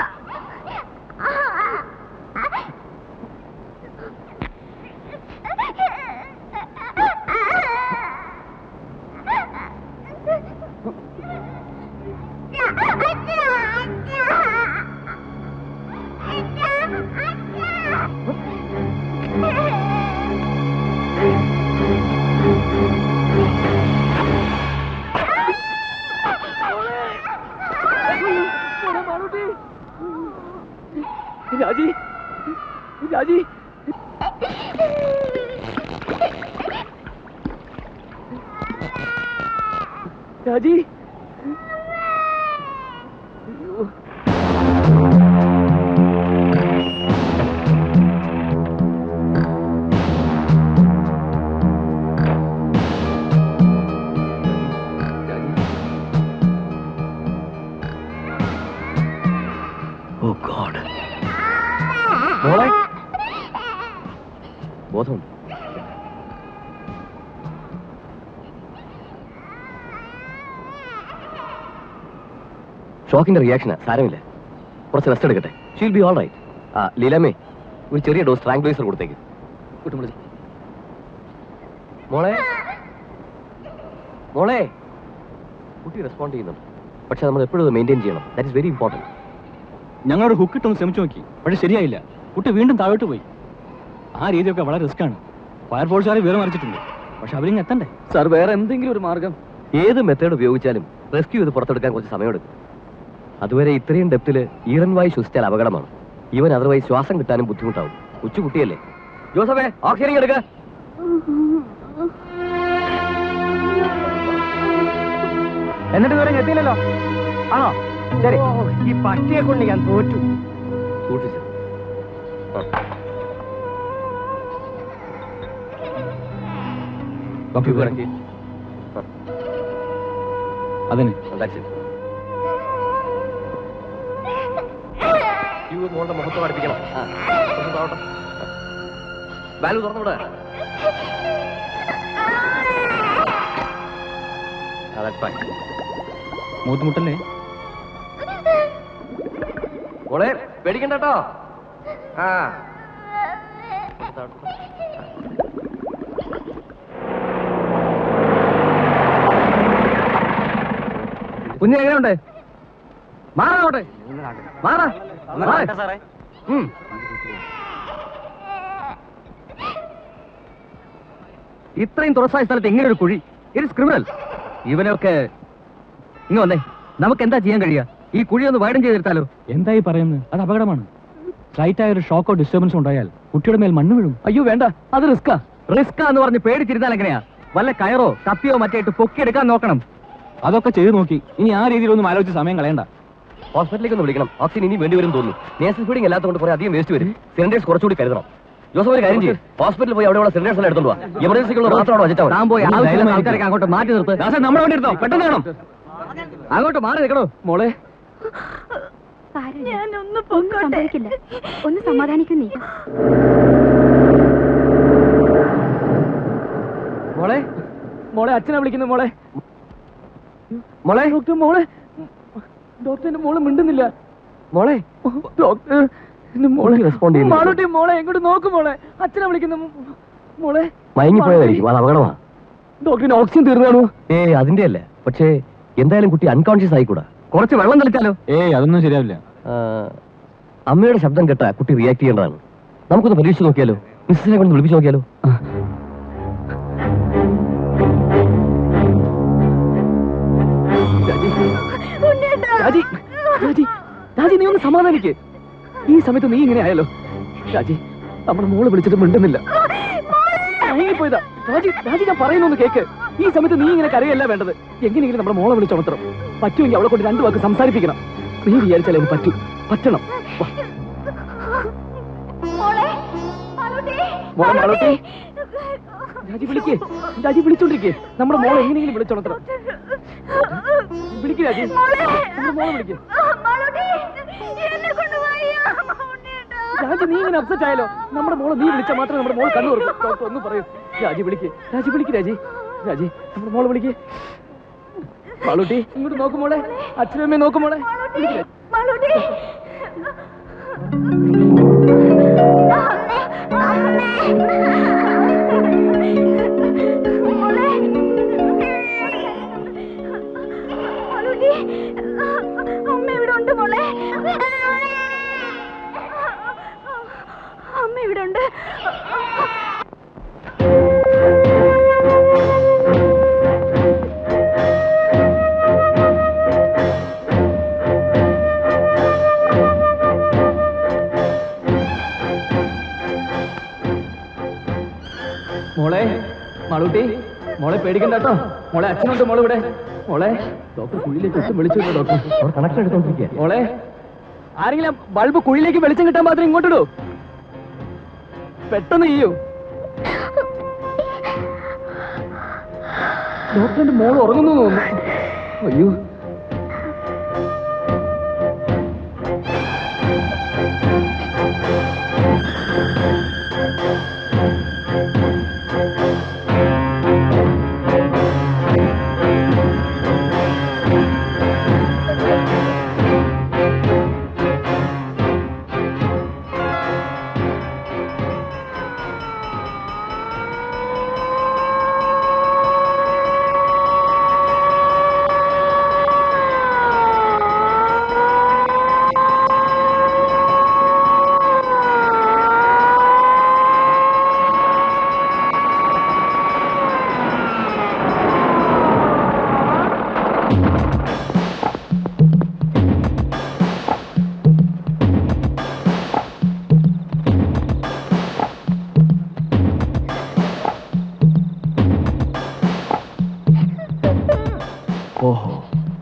രാജി രാജി രാജി ഓ ഗോഡ്. മോളെ ബോധമുണ്ട്. ഷോക്കിന്റെ റിയാക്ഷനാ, സാരമില്ല. കുറച്ച് റെസ്റ്റ് എടുക്കട്ടെ. She'll be all right. ആ ലീലാമേ, ഒരു ചെറിയ ഡോസ് ട്രാങ്ക്വൈസർ കൊടുത്തേക്ക്. മോളെ മോളെ കുട്ടി റെസ്പോണ്ട് ചെയ്യുന്നുണ്ട്, പക്ഷെ നമ്മൾ എപ്പോഴും മെയിൻറ്റെയിൻ ചെയ്യണം. That is very important. ഞങ്ങളൊരു ഹുക്കിട്ടൊന്ന് ശ്രമിച്ചു നോക്കി, പക്ഷെ ശരിയായില്ല. കുട്ടി വീണ്ടും താഴോട്ട് പോയി. ആ രീതിയൊക്കെ വളരെ റിസ്ക്കാണ്. ഫയർഫോഴ്സുകാരെ വിവരം അറിയിച്ചിട്ടുണ്ട്, പക്ഷെ അവരിങ്ങ് എത്തണ്ടേ. സാർ, വേറെ എന്തെങ്കിലും ഒരു മാർഗം? ഏത് മെത്തേഡ് ഉപയോഗിച്ചാലും റെസ്ക്യൂ ചെയ്ത് പുറത്തെടുക്കാൻ കുറച്ച് സമയമെടുക്കും. അതുവരെ ഇത്രയും ഡെപ്തിൽ ഈറൻ വായു ശ്വസിച്ചാൽ അപകടമാണ്. ഈവൻ അതർവൈസ് ശ്വാസം കിട്ടാനും ബുദ്ധിമുട്ടാവും. കൊച്ചുകുട്ടിയല്ലേ. ജോസഫേ, ഓക്സിജൻ എടുക്ക. എന്നിട്ട് ഇതുവരെ എത്തിയില്ലല്ലോ. ആണോ? ശരി. ഈ പട്ടിയെ കൊണ്ട് ഞാൻ തോറ്റു. സൂക്ഷിച്ചു. അതിന് മോളുടെ മുഖത്തോട് അടുപ്പിക്കണം. വാൽവ് തുറന്നുവിടെ. മൂത്തുമുട്ടല്ലേ മോളെ, പേടിക്കണ്ട കേട്ടോ. ആ കുഞ്ഞ് എങ്ങനെയുണ്ട്? മാറാട്ടെ, മാറാ. ഇത്രയും തുറസായ സ്ഥലത്ത് എങ്ങനെ ഒരു കുഴി? It's criminal. ഇവനൊക്കെ ഇങ്ങ് വന്നേ. നമുക്ക് എന്താ ചെയ്യാൻ കഴിയുക? ഈ കുഴി ഒന്ന് വൈഡൻ ചെയ്തെടുത്താലോ? എന്തായി പറയുന്നത്? അത് അപകടമാണ്. സ്ലൈറ്റായ ഒരു ഷോക്കോ ഡിസ്റ്റർബൻസ് ഉണ്ടായാൽ കുട്ടിയുടെ മേൽ മണ്ണ് വീഴും. അയ്യോ വേണ്ട, അത് റിസ്കാ. റിസ്കാ എന്ന് പറഞ്ഞ് പേടിച്ചിരുന്നാൽ എങ്ങനെയാ? വല്ല കയറോ കപ്പിയോ മറ്റേട്ട് പൊക്കിയെടുക്കാൻ നോക്കണം. അതൊക്കെ ചെയ്തു നോക്കി. ഇനി ആ രീതിയിലൊന്നും ആലോചിച്ച് സമയം കളയണ്ട. ഹോസ്പിറ്റലിലേക്ക് ഒന്ന് വിളിക്കണം. ഓക്സിജൻ ഇനി വേണ്ടി വരും തോന്നുന്നു. നേഴ്സസ് ഫീഡിംഗ് അല്ലാത്തതുകൊണ്ട് കുറെ അധികം വേസ്റ്റ് വരും. സിലിണ്ടേഴ്സ് കുറച്ചുകൂടി കരുതണം. ജോസഫ്, ഒരു കാര്യം ചെയ്യും, ഹോസ്പിറ്റലിൽ പോയി അവിടെയുള്ള സിലിണ്ടേഴ്സ് എല്ലാം എടുത്തോണ്ട് പോവാ. എമർജൻസിക്കുള്ള മാത്രമാണ് വെച്ചിട്ടാവും. താൻ പോയി ആവശ്യമുള്ള ആൾക്കാരൊക്കെ അങ്ങോട്ട് മാറ്റി നിർത്ത്. നമ്മുടെ വണ്ടി എടുത്തോ, പെട്ടെന്ന് വേണം. അങ്ങോട്ട് മാറി നിൽക്കണോ മോളെ? സംഭവിക്കില്ല. ഒന്ന് സമാധാനിക്കും നീ. മോളെ, മോളെ അച്ഛനെ വിളിക്കുന്നു. മോളെ, മോളെ, ഡോക്ടർ, മോളെ, ഡോക്ടറിന്റെ മോള് മിണ്ടുന്നില്ല. മോളെ, ഡോക്ടർ, മോളെ റെസ്പോണ്ട് ചെയ്യുന്നു. മാളൂട്ടി, മോളെ എങ്ങോട്ട് നോക്കും. മോളെ, അച്ഛനെ വിളിക്കുന്നു. മോളെ, മയങ്ങിപ്പോയതായിരിക്കും. അത് അപകടമാണ്. ഡോക്ടറിന് ഓക്സിജൻ തീർന്നാണോ? അതിന്റെ അല്ല, പക്ഷേ എന്തായാലും കുട്ടി അൺകോൺഷ്യസ് ആയിക്കൂടാ. കുറച്ച് വെള്ളം തളിച്ചാലോ? അതൊന്നും ശരിയാവില്ല. അമ്മയുടെ ശബ്ദം കേട്ടാ കുട്ടി റിയാക്ട് ചെയ്യേണ്ടതാണ്. നമുക്കൊന്ന് പരീക്ഷിച്ച് നോക്കിയാലോ? മിസ്സിനെ കൊണ്ട് വിളിപ്പിച്ച് നോക്കിയാലോ? രാജി, രാജി, രാജി, നീ ഒന്ന് സമാധാനിക്ക്. ഈ സമയത്ത് നീ ഇങ്ങനെ ആയാലോ? രാജി, നമ്മുടെ മോള് വിളിച്ചിട്ട് മിണ്ടുന്നില്ല. പോയതാ. രാജി, രാജി, ഞാൻ പറയുന്നൊന്ന് കേക്ക്. ഈ സമയത്ത് നീ ഇങ്ങനെ കരയല്ല വേണ്ടത്. എങ്ങനെയെങ്കിലും നമ്മുടെ മോളെ വിളിച്ചുണർത്തണം. പറ്റുമെങ്കിൽ അവളെ കൊണ്ട് 2 വാക്ക് സംസാരിപ്പിക്കണം. നീ വിചാരിച്ചാൽ എനിക്ക് പറ്റണം. മോളെ, മാളൂട്ടി, രാജി വിളിക്കേ, രാജി വിളിച്ചോണ്ടിരിക്കേ. നമ്മുടെ മോളെ എങ്ങനെയെങ്കിലും വിളിച്ചോളത്തണം. വിളിക്ക് രാജി, നമ്മുടെ മോളെ വിളിക്കേ. രാജി, നീ ഇങ്ങനെ അപ്സെറ്റ് ആയാലോ? നമ്മുടെ മോളെ നീ വിളിച്ചാൽ മാത്രമേ നമ്മുടെ മോള് കണ്ണു തുറക്കും. ഡോക്ടർ ഒന്നും പറയൂ. രാജി വിളിക്ക്, രാജി വിളിക്ക്. രാജി, രാജി, നമ്മുടെ മോളെ വിളിക്ക്. മാളൂട്ടി, ഇങ്ങോട്ട് നോക്കുമോളെ. അച്ഛനും അമ്മയും നോക്കുമോളെ. അമ്മ ഇവിടെ ഉണ്ട് മോളെ. അമ്മ ഇവിടെ ഉണ്ട്. മോളെ, മാളൂട്ടി, മോളെ പേടിക്കണ്ട കേട്ടോ. മോളെ അച്ഛനുണ്ട് മോളെ ഇവിടെ. മോളെ, ഡോക്ടർ കുഴിയിലേക്ക് ഒട്ടും വിളിച്ചു. ഡോക്ടർ അവർ കണക്ഷൻ എടുത്തോണ്ടിരിക്കുക. മോളെ, ആരെങ്കിലും ബൾബ് കുഴിയിലേക്ക് വെളിച്ചം കിട്ടാൻ മാത്രം ഇങ്ങോട്ടിടൂ. പെട്ടെന്ന് ചെയ്യൂ. ഡോക്ടറിന്റെ മോൾ ഉറങ്ങുന്നു തോന്നുന്നു. അയ്യോ, ഓഹോ,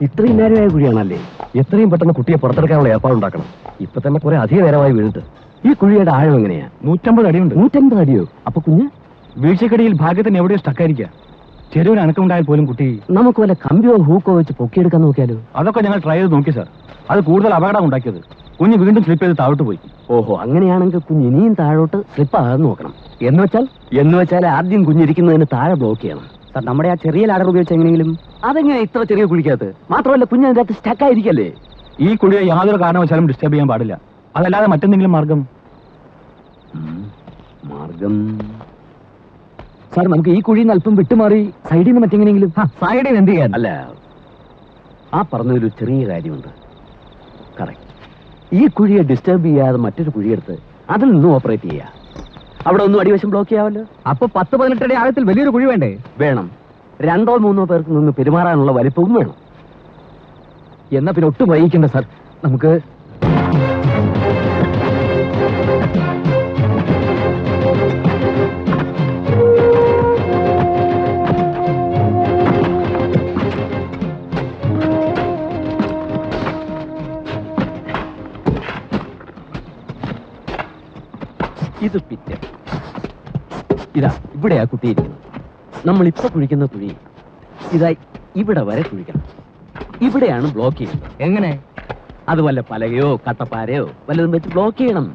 ഇത്രയും നേരമായ കുഴിയാണല്ലേ? എത്രയും പെട്ടെന്ന് കുട്ടിയെ പുറത്തെടുക്കാനുള്ള ഏർപ്പാടുണ്ടാക്കണം. ഇപ്പൊ തന്നെ കുറെ അധിക നേരമായി വീണിട്ട്. ഈ കുഴിയുടെ ആഴം എങ്ങനെയാ? 150 അടിയുണ്ട്. 150 അടിയോ? അപ്പൊ കുഞ്ഞ് വീഴ്ചക്കടിയിൽ ഭാഗ്യത്തിന് എവിടെയോ സ്റ്റക്കായിരിക്കുക. ചെറുവിന് അനക്കമുണ്ടായാൽ പോലും കുട്ടി. നമുക്ക് വല്ല കമ്പിയോ ഹൂക്കോ വെച്ച് പൊക്കിയെടുക്കാൻ നോക്കിയാലോ? അതൊക്കെ ഞങ്ങൾ ട്രൈ ചെയ്ത് നോക്കി സാർ. അത് കൂടുതൽ അപകടം ഉണ്ടാക്കിയത്. കുഞ്ഞ് വീണ്ടും സ്ലിപ്പ് ചെയ്ത് താഴോട്ട് പോയി. ഓഹോ, അങ്ങനെയാണെങ്കിൽ കുഞ്ഞ് ഇനിയും താഴോട്ട് സ്ലിപ്പ് ആകാൻ നോക്കണം. എന്ന് വെച്ചാൽ ആദ്യം കുഞ്ഞിരിക്കുന്നതിന് താഴെ ബ്ലോക്ക് ചെയ്യണം. സാർ, നമ്മുടെ ആ ചെറിയ ലാഡർ ഉപയോഗിച്ച് എങ്ങനെയെങ്കിലും. അതെങ്ങനെ ഇത്ര ചെറിയ കുഴിക്കകത്ത്? മാത്രമല്ല കുഞ്ഞ് അതിനകത്ത് സ്റ്റക്കായിരിക്കല്ലേ? ഈ കുഴിയെ യാതൊരു കാരണവശാലും ഡിസ്റ്റർബ് ചെയ്യാൻ പാടില്ല. അതല്ലാതെ മറ്റെന്തെങ്കിലും മാർഗം? സാർ, നമുക്ക് ഈ കുഴിയിൽ നിന്ന് അല്പം വിട്ടുമാറി സൈഡിൽ നിന്ന് മറ്റെങ്ങനെയെങ്കിലും. സൈഡിൽ നിന്ന് എന്ത് ചെയ്യാൻ? അല്ല, ആ പറഞ്ഞൊരു ചെറിയ കാര്യമുണ്ട്. കറക്റ്റ്. ഈ കുഴിയെ ഡിസ്റ്റർബ് ചെയ്യാതെ മറ്റൊരു കുഴിയെടുത്ത് അതിൽ നിന്നും ഓപ്പറേറ്റ് ചെയ്യാം. അവിടെ ഒന്നും അടിവശം ബ്ലോക്ക് ചെയ്യാമല്ലോ. അപ്പൊ 10-18 അടി ആഴത്തിൽ വലിയൊരു കുഴി വേണ്ടേ? വേണം. 2-3 പേർക്ക് നിന്ന് പെരുമാറാനുള്ള വലിപ്പവും വേണം. എന്നാ പിന്നെ ഒട്ടും വൈകിക്കണ്ട സാർ. നമുക്ക് ഇത് പിറ്റ്. ഇതാ ഇവിടെയാ കുട്ടിയിരിക്കുന്നത്. നമ്മളിപ്പോ കുഴിക്കുന്ന കുഴി ഇതാ ഇവിടെ വരെ കുഴിക്കണം. ഇവിടെയാണ് ബ്ലോക്ക് ചെയ്യുന്നത്. എങ്ങനെ? അത് വല്ല പലകയോ കട്ടപ്പാരയോ വല്ലതും വെച്ച് ബ്ലോക്ക് ചെയ്യണം.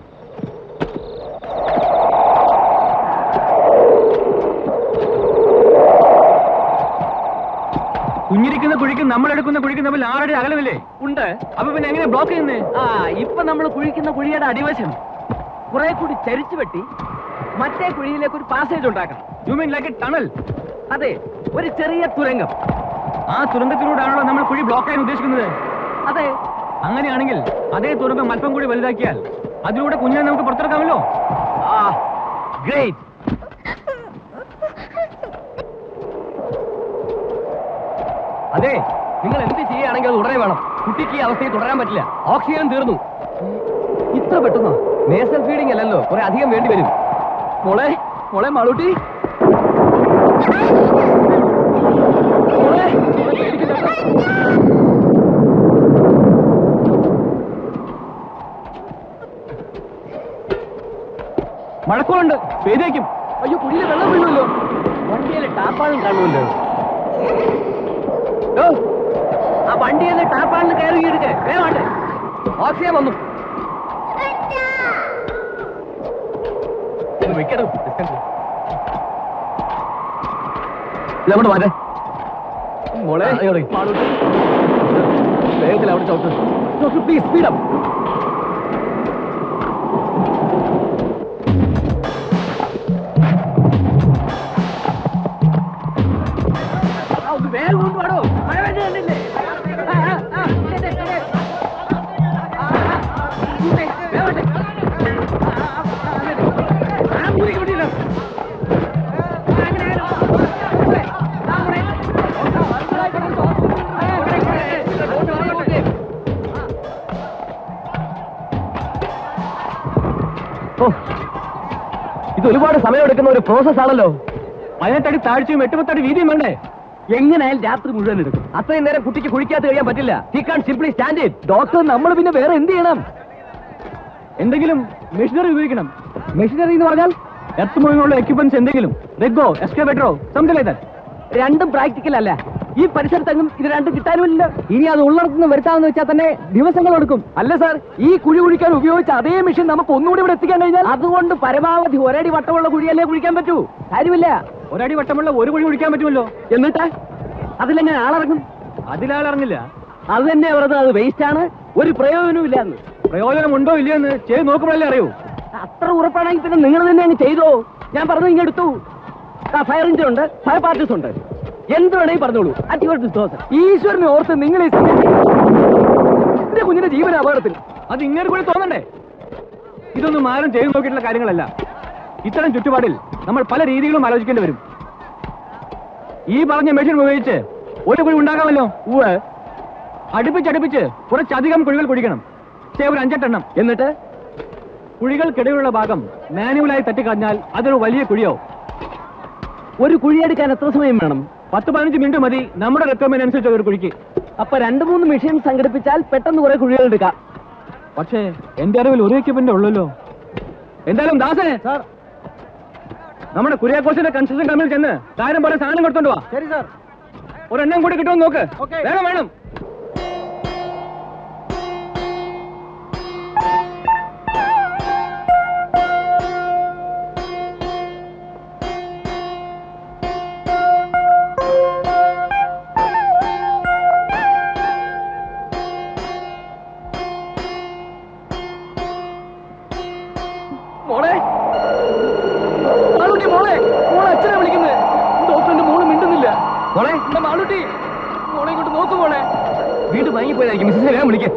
കുഞ്ഞിരിക്കുന്ന കുഴിക്കും നമ്മളെടുക്കുന്ന കുഴിക്കും തമ്മിൽ 6 അടി അകലമില്ലേ? ഉണ്ട്. അപ്പൊ പിന്നെ എങ്ങനെ ബ്ലോക്ക് ചെയ്യുന്നേ? ഇപ്പൊ നമ്മൾ കുഴിക്കുന്ന കുഴിയുടെ അടിവശം കുറെ കൂടി ചരിച്ചു വെട്ടി മറ്റേ കുഴിയിലേക്ക് ഒരു പാസേജ് ഉണ്ടാക്കണം. You mean like A tunnel? അതെ, ഒരു ചെറിയ തുരങ്കം. ആ തുരങ്കത്തിലൂടെയാണല്ലോ നമ്മൾ കുഴി ബ്ലോക്ക് ചെയ്യാൻ ഉദ്ദേശിക്കുന്നത്. അതെ. അങ്ങനെയാണെങ്കിൽ അതേ തുരങ്കം അല്പം കൂടി വലുതാക്കിയാൽ അതിലൂടെ കുഞ്ഞിനെ നമുക്ക് പുറത്തിറക്കാമല്ലോ. ഗ്രേറ്റ്. അതെ, നിങ്ങൾ എന്ത് ചെയ്യുകയാണെങ്കിൽ അത് ഉടനെ വേണം. കുട്ടിക്ക് ഈ അവസ്ഥയിൽ തുടരാൻ പറ്റില്ല. ഓക്സിജൻ തീർന്നു. ഇത്ര പെട്ടെന്നോ? നേസൽ ഫീഡിംഗ് അല്ലല്ലോ, കുറെ അധികം വേണ്ടി വരും. മോളെ, മോളെ മാളൂട്ടി, മോളെ, മഴക്കോളുണ്ട്, പെയ്തേക്കും. അയ്യോ, കുഴിയിലെ വെള്ളം വീഴുമല്ലോ. വണ്ടിയിൽ ടാപ്പാളും കാണുമല്ലോ. ആ വണ്ടിയിൽ ടാപ്പാളിന് കയറി എടുക്കേ വേണ്ടേ. ഓക്സിജൻ വന്നു വെക്കണം. ഇതങ്ങോട്ട് മാറ്റേ മോളെ. വേഗത്തിൽ അവിടെ ചോട്ട് പ്ലീസ് സ്പീഡപ്പ്. വേഗം കൊണ്ടുപാടോ, മഴ വേണ്ടി കണ്ടില്ലേ. ഇത് ഒരുപാട് സമയമെടുക്കുന്ന ഒരു പ്രോസസ് ആണല്ലോ. 18 അടി താഴ്ചയും 8 അടി വീതിയും വേണ്ടേ? എങ്ങനെയായാലും രാത്രി മുഴുവൻ എടുക്കും. അത്രയും നേരം കുട്ടിക്ക് കുഴിക്കാത്ത കഴിയാൻ പറ്റില്ല. He can simply stand it. Doctor, നമ്മൾ പിന്നെ വേറെ എന്ത് ചെയ്യണം? എന്തെങ്കിലും മെഷീനറി ഉപയോഗിക്കണം. മെഷീനറി എന്ന് പറഞ്ഞാൽ എർത്ത് മൂവിങ്ങുള്ള എക്യുപ്മെന്റ്സ് എന്തെങ്കിലും, റെഗോ, എക്സ്കവേറ്ററോ, സംതിങ് ലൈക്ക് ദാറ്റ്. രണ്ടും പ്രാക്ടിക്കൽ അല്ല. ഈ പരിസരത്തെങ്ങും ഇത് രണ്ടും കിട്ടാനുമില്ല. ഇനി അത് ഉള്ളിടത്തുനിന്ന് വരുത്താമെന്ന് വെച്ചാൽ തന്നെ ദിവസങ്ങൾ എടുക്കും. അല്ല സാർ, ഈ കുഴി കുഴിക്കാൻ ഉപയോഗിച്ച അതേ മെഷീൻ നമുക്ക് ഒന്നുകൂടി ഇവിടെ എത്തിക്കാൻ കഴിഞ്ഞാൽ അതുകൊണ്ട് പരമാവധി ഒരടി വട്ടമുള്ള കുഴിയല്ലേ കുഴിക്കാൻ പറ്റൂ. കാര്യമില്ല, ഒരടി വട്ടമുള്ള ഒരു കുഴി കുഴിക്കാൻ പറ്റുമല്ലോ. എന്നിട്ട് അതിലെങ്ങനെ ആളിറങ്ങും? അതിലാളിറങ്ങില്ല. അത് തന്നെ പറഞ്ഞത്, അത് വേസ്റ്റ് ആണ്, ഒരു പ്രയോജനവും ഇല്ല എന്ന്. പ്രയോജനം ഉണ്ടോ ഇല്ലയോ എന്ന് ചെയ്ത് നോക്കുമ്പോഴല്ലേ അറിയൂ. അത്ര ഉറപ്പാണെങ്കിൽ പിന്നെ നിങ്ങൾ തന്നെ അങ്ങ് ചെയ്തോ. ഞാൻ പറഞ്ഞു ഇങ്ങെടുത്തു. ഫയർ എഞ്ചിൻ ഉണ്ട്, ഫയർ പാർട്ടീസ് ഉണ്ട്, എന്ത് വേണമെങ്കിൽ പറഞ്ഞോളൂ. ഈശ്വരനെ ഓർത്ത് നിങ്ങൾ എന്റെ കുഞ്ഞിന്റെ ജീവന അപകടത്തിൽ. അത് ഇങ്ങനെ കൂടി തോന്നണ്ടേ? ഇതൊന്നും ആരും ചെയ്തു നോക്കിയിട്ടുള്ള കാര്യങ്ങളല്ല. ഇത്തരം ചുറ്റുപാടിൽ നമ്മൾ പല രീതികളും ആലോചിക്കേണ്ടി വരും. ഈ പറഞ്ഞ മെഷീൻ ഉപയോഗിച്ച് ഒരു കുഴി ഉണ്ടാക്കാമല്ലോ. അടുപ്പിച്ചടുപ്പിച്ച് കുറച്ചധികം കുഴികൾ കുഴിക്കണം. ഒരു 5-8 എണ്ണം. എന്നിട്ട് കുഴികൾക്കിടയിലുള്ള ഭാഗം മാനുവലായി തട്ടിക്കളഞ്ഞാൽ അതൊരു വലിയ കുഴിയോ. ഒരു കുഴിയെടുക്കാൻ എത്ര സമയം വേണം? 10-15 മിനിറ്റ് മതി നമ്മുടെ റിക്വയർമെന്റ് അനുസരിച്ച് ഒരു കുഴിക്ക്. അപ്പൊ 2-3 മെഷീൻ സംഘടിപ്പിച്ചാൽ പെട്ടെന്ന് കുറെ കുഴികൾ എടുക്കാം. പക്ഷേ എന്റെ അറിവിൽ ഒരു എക്യുപ്മെന്റ് ഉള്ളല്ലോ. എന്തായാലും ദാസനെ സാർ, നമ്മുടെ കുര്യാക്കോസിന്റെ കൺസ്ട്രക്ഷൻ കമ്പനിയിൽ ചെന്ന് കാര്യം പോലെ സാധനം കൊടുത്തോണ്ട് വാ. ശരി സാർ. ഒരെണ്ണം കൂടി കിട്ടുമെന്ന് നോക്ക്. വേഗം വേണം. മോളെ, മാളൂട്ടി മോളെ, മോളെ അച്ഛനെ വിളിക്കുന്നത്. ഡോക്ടറിന്റെ മോള് മിണ്ടുന്നില്ല. മോളെ, എന്റെ മാളൂട്ടി, മോളെ ഇങ്ങോട്ട് നോക്കു. മോളെ വീണ്ടും വാങ്ങിപ്പോയതായിരിക്കും. മിസ്സിനെ വേഗം വിളിക്കേ.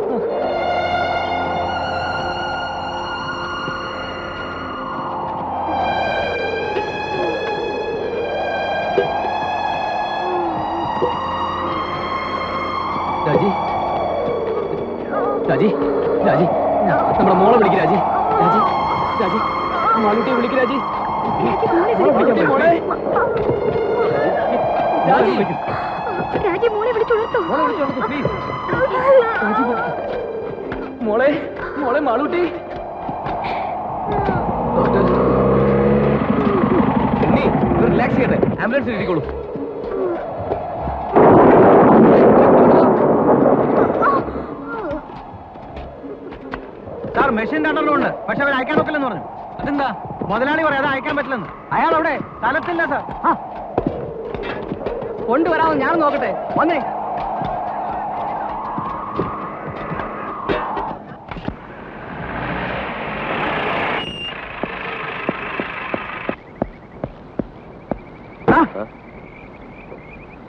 രാജി, രാജി, രാജി, നമ്മുടെ മോളെ വിളിക്ക്. രാജി, രാജി, രാജി, മാളൂട്ടിയെ വിളിക്ക്. രാജി, മോളെ, മോളെ മാളൂട്ടി. റിലാക്സ് ചെയ്യട്ടെ, ആംബുലൻസിൽ ഇരിക്കോളൂ. സാർ, മെഷീൻ രണ്ടെണ്ണമുണ്ട്, പക്ഷെ അവർ അയക്കാൻ നോക്കില്ലെന്ന് പറഞ്ഞു. അതെന്താ? മുതലാളി പറയാം അത് അയക്കാൻ പറ്റില്ലെന്ന്. അയാൾ അവിടെ സ്ഥലത്തില്ല സാർ. കൊണ്ടുവരാമെന്ന് ഞാൻ നോക്കട്ടെ. വന്നേ.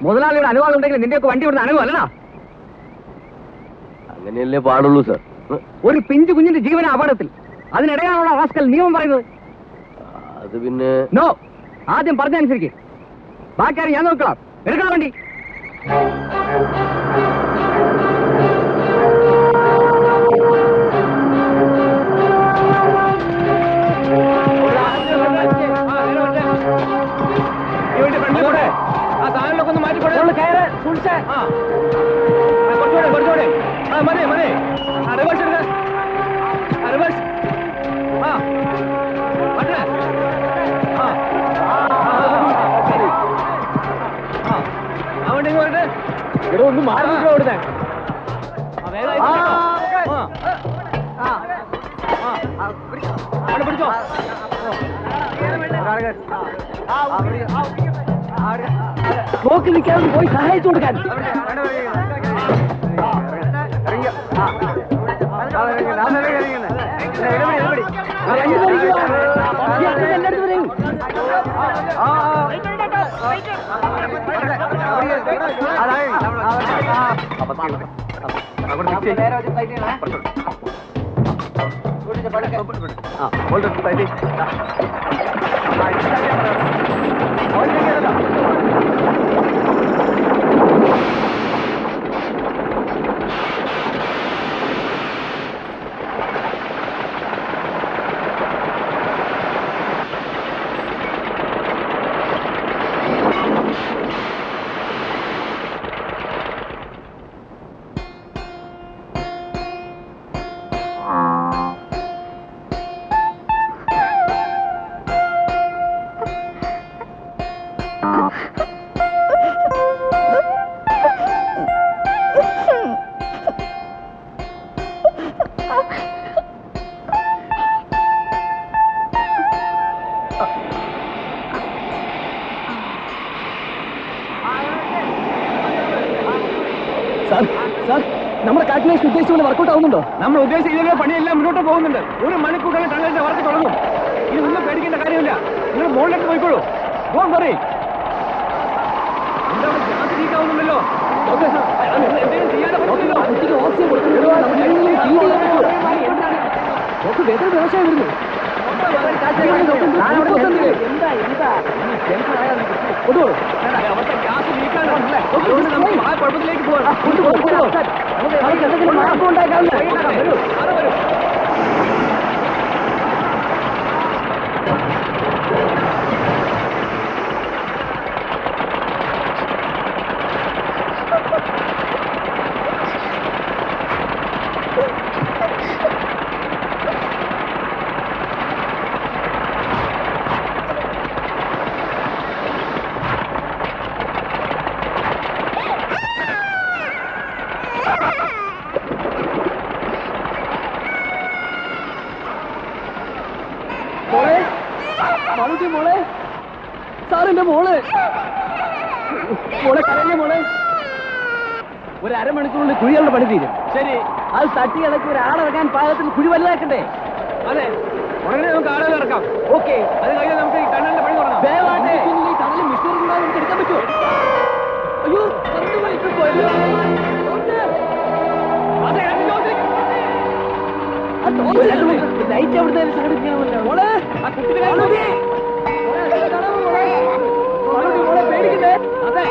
മുതലാളിയുടെ അനുവാദം ഉണ്ടെങ്കിൽ നിന്റെയൊക്കെ വണ്ടി ഇവിടുന്ന് അനുവല്ലടാ. അങ്ങനെയല്ലേ പാടുള്ളൂ സാർ. ഒരു പിഞ്ചു കുഞ്ഞിന്റെ ജീവന അപകടത്തിൽ അതിനിടയാണുള്ള റാസ്കൽ നിയമം പറയുന്നത്. അത് പിന്നെ നോ, ആദ്യം പറഞ്ഞനുസരിക്ക്. ബാക്കി ഞാൻ നോക്കണം. എടുക്കണം വണ്ടി. ആ സാധനങ്ങളൊക്കെ ഒന്ന് മാറ്റിക്കൊടേ. കയറ് സൂക്ഷിച്ചേ. കുറച്ചുകൂടെ കുറച്ചുകൂടെ. ആ മതി മതി. റിവേഴ്സ് എടുക്ക. റിവേഴ്സ്. ആ മറ്റേ ആ ശരി. ഇവിടെ ഒന്ന് മാറി അവിടുന്ന്. പിടിച്ചോ. നോക്കി നിൽക്കാതെ പോയി സഹായിച്ചു കൊടുക്കാൻ. നമ്മുടെ കാൽക്കുലേഷൻ ഉദ്ദേശിച്ച പോലെ വർക്കൗട്ട് ആവുന്നുണ്ടോ? നമ്മൾ ഉദ്ദേശിച്ച പണിയെല്ലാം മുന്നോട്ട് പോകുന്നുണ്ട്. ഒരു മണിക്കൂറിൽ ടണലിന്റെ വർക്ക് തുടങ്ങും. ഇതൊന്നും പേടിക്കേണ്ട കാര്യമില്ല. നിങ്ങൾ മുകളിലേക്ക് പോയിക്കോളൂ. പോകാൻ പറയും. എന്താണ് ഗ്യാസ് ലീക്ക് ആവുന്നുണ്ടല്ലോ? എന്തെങ്കിലും ചെയ്യാതെ പറ്റില്ലല്ലോ. ഓക്സിജൻ കൊടുക്കുന്നുണ്ടോ? വേദന വ്യവസായം വരുന്നു. അവരുടെ ഗ്യാസ് ലീക്കാണ്. അതുകൊണ്ട് നമുക്ക് ആ കുഴപ്പത്തിലേക്ക് പോകാം. മാർഗം ഉണ്ടാക്കാവില്ല. മോളെ സാറിന്റെ മോള് കരഞ്ഞ മോളെ. ഒരു അരമണിക്കൂറിനുള്ളിൽ കുഴികളുടെ പണി തീരും. ശരി, അത് തട്ടി ഇളക്കി ഒരാളിറക്കാൻ പാകത്തിൽ കുഴി വലുതാക്കണ്ടേ? അതെ, ഉടനെ നമുക്ക് ആളുകൾ ഇറക്കാം. ഓക്കെ, അത് കഴിഞ്ഞാൽ നമുക്ക് ഈ ടണലിന്റെ പണി തുടങ്ങാം. ഈ ടണലിൽ മിഷനറി കൂടാതെ നമുക്ക് എടുക്കാൻ പറ്റുമോ? അയ്യോ, ലൈറ്റ് അവിടുത്തെ സംഘടിപ്പിക്കണമല്ലോ. മോളെ പേടിക്കണ്ടേ? അതെ,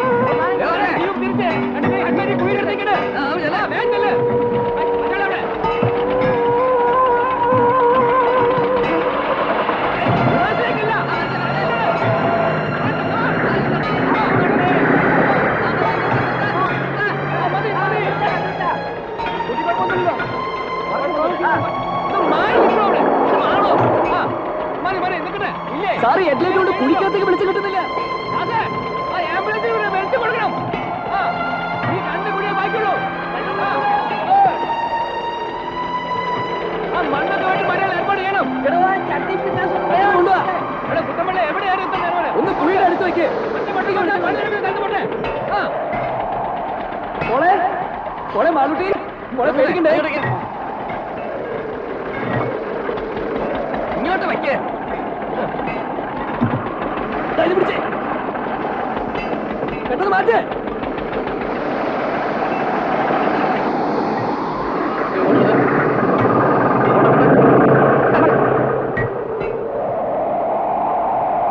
സാറ് ഹെഡ്ലൈറ്റ് കൊണ്ട് കുടിക്കകത്തേക്ക് വിളിച്ചു കിട്ടുന്നില്ല. ഒന്ന് കുഴിയുടെ അടുത്ത് വെക്ക്. മോളെ മോളെ മാളുട്ടി, മോളെ പേടിക്കണ്ടേ? ഇങ്ങോട്ട് വെക്കേ. പിടിച്ചേ, പെട്ടെന്ന് മാറ്റേ.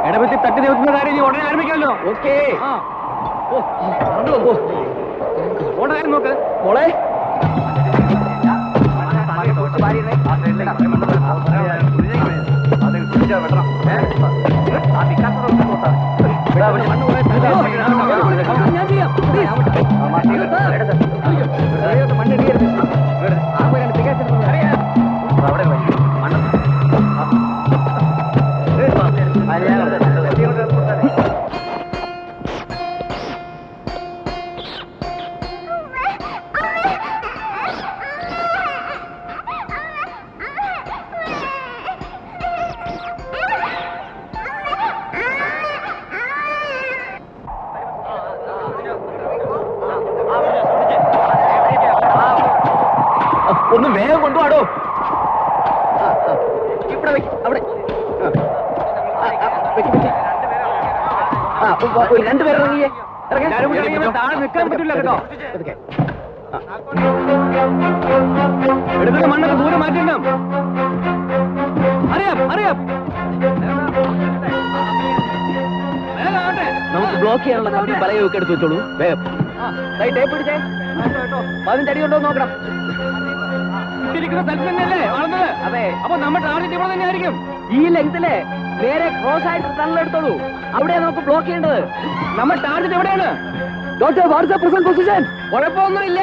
ഇടപെട്ടി തട്ടി നിൽക്കുന്ന കാര്യം ഉടനെ ആരംഭിക്കാമല്ലോ. ഓക്കെ, ഓടെ കാര്യം നോക്ക്. മോളെ ഞാൻ ചെയ്യാം. ഒന്ന് വേഗം കൊണ്ടുപോടോ. ഇവിടെ അവിടെ രണ്ടുപേരിറങ്ങിയേ. താഴെ നിൽക്കാൻ പറ്റില്ല കേട്ടോ. എടുക്കുന്ന മണ്ണൊക്കെ ദൂരെ മാറ്റണം. അറിയാം അറിയാം. നമുക്ക് ബ്ലോക്ക് ചെയ്യാനുള്ള കമ്പി പലയൊക്കെ എടുത്ത് വെച്ചോളൂ. വേഗം ടേപ്പ് പിടിച്ചേ. 15 അടി ഉണ്ടോ നോക്കണം. ഇരിക്കുന്ന സ്ഥലത്ത് തന്നെയല്ലേ വളർന്നത്? അതെ. അപ്പൊ നമ്മുടെ ടാർഗറ്റ് ഇവിടെ തന്നെ ആയിരിക്കും. ഈ ലെങ്തിലെ നേരെ ക്രോസ് ആയിട്ട് ടണൽ എടുത്തോളൂ. അവിടെ നമുക്ക് ബ്ലോക്ക് ചെയ്യേണ്ടത്. നമ്മുടെ ടാർഗറ്റ് എവിടെയാണ്? Doctor what's present position? കുഴപ്പമൊന്നുമില്ല.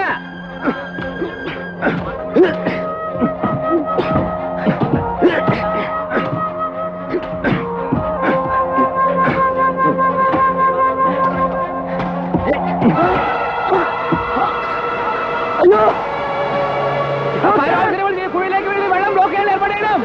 അയ്യോ, കുഴിയിലേക്ക് വീണ് വെള്ളം ബ്ലോക്ക് ചെയ്യാൻ ഏർപ്പാട് ചെയ്യണം.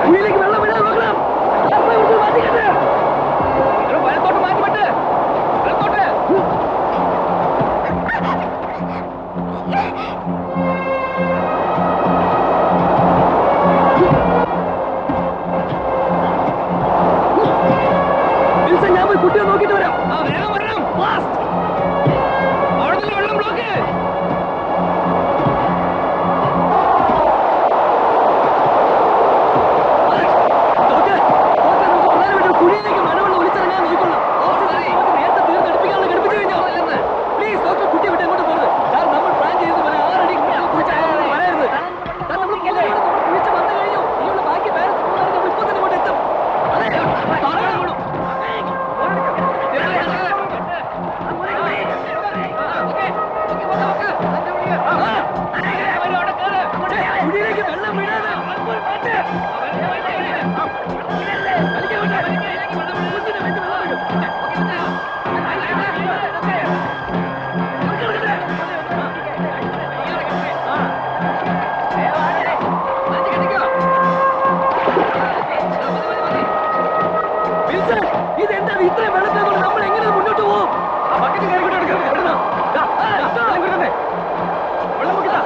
കുഴിയിലേക്ക് വെള്ളം വീഴാൻ നോക്കണം. വലത്തോട്ട് മാറ്റിവിട്ട് വലത്തോട്ട്. ഞാൻ പോയി കുട്ടിയെ നോക്കിട്ട് വരാം. വേഗം വരണം. അവിടെ നിന്ന് വെള്ളം ബ്ലോക്ക്. കുഴിയിലേക്ക് മഴവെള്ളം ഒലിച്ചിറങ്ങാൻ നോക്കണം. നേരത്തെ തീർന്നെടുപ്പിക്കാനുള്ള ഘടിപ്പിച്ചു കഴിഞ്ഞോ? പ്ലീസ് ഡോക്ടർ, കുട്ടി വിട്ട് എങ്ങോട്ട് പോകരുത്. സാർ, നമ്മൾ പ്ലാൻ ചെയ്തത് പോലെ 6 അടി പറയരുത്. നമ്മൾ കുഴിച്ച് വന്നു കഴിഞ്ഞു. ഇനിയുള്ള ബാക്കി പാരൻസ് നമ്മൾ ഇപ്പൊ തന്നെ ഇങ്ങോട്ട് എത്തും. കുഴിയിലേക്ക് വെള്ളം വീഴാതെ ഇതെന്താ ഇത്രയും വെള്ളത്തെ കൊണ്ട് നമ്മൾ എങ്ങനെ മുന്നോട്ട് പോകും? ബക്കറ്റ് കയറിക്കൊണ്ട് എടുക്കാം. വെള്ളം മുക്കിട്ടാ.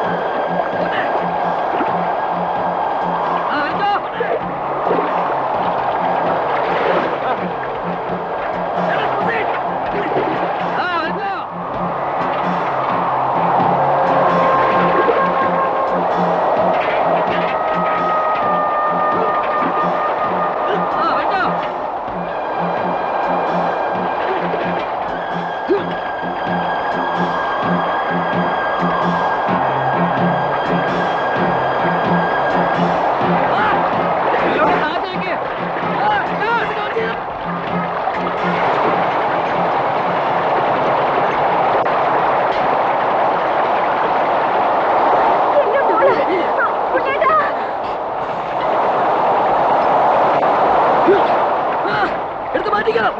എടുത്ത് മാറ്റിക്കണം.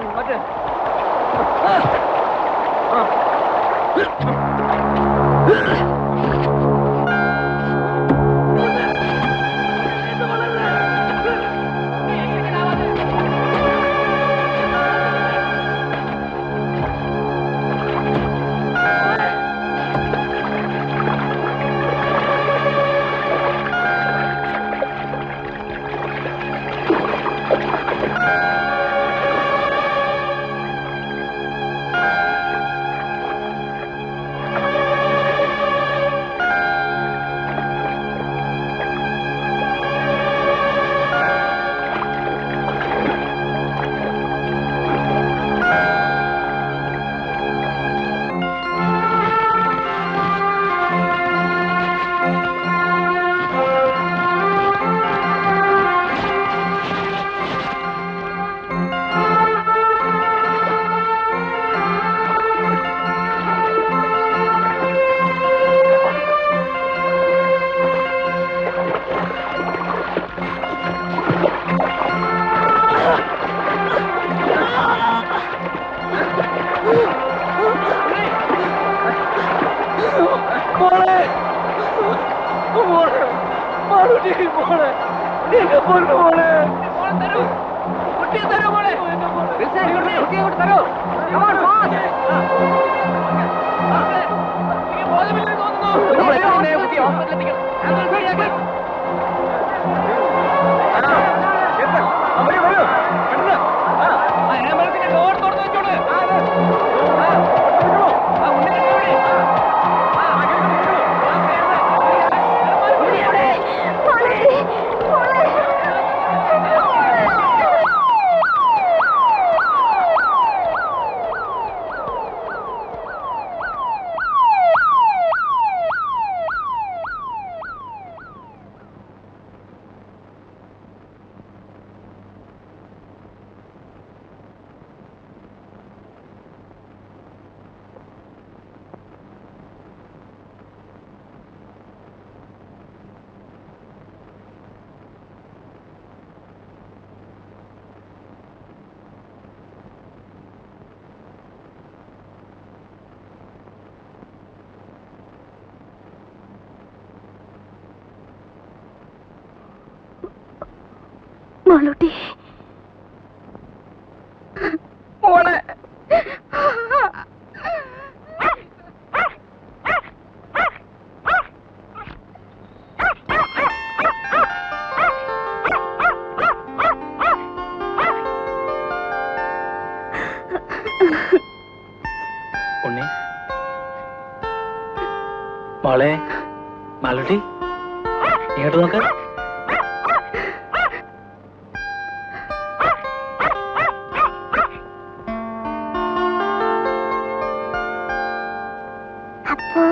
മോളൂട്ടി മോളെ ഉണ്ണി മോളെ മാലൂട്ടി ഇങ്ങോട്ട് നോക്ക്. അപ്പോ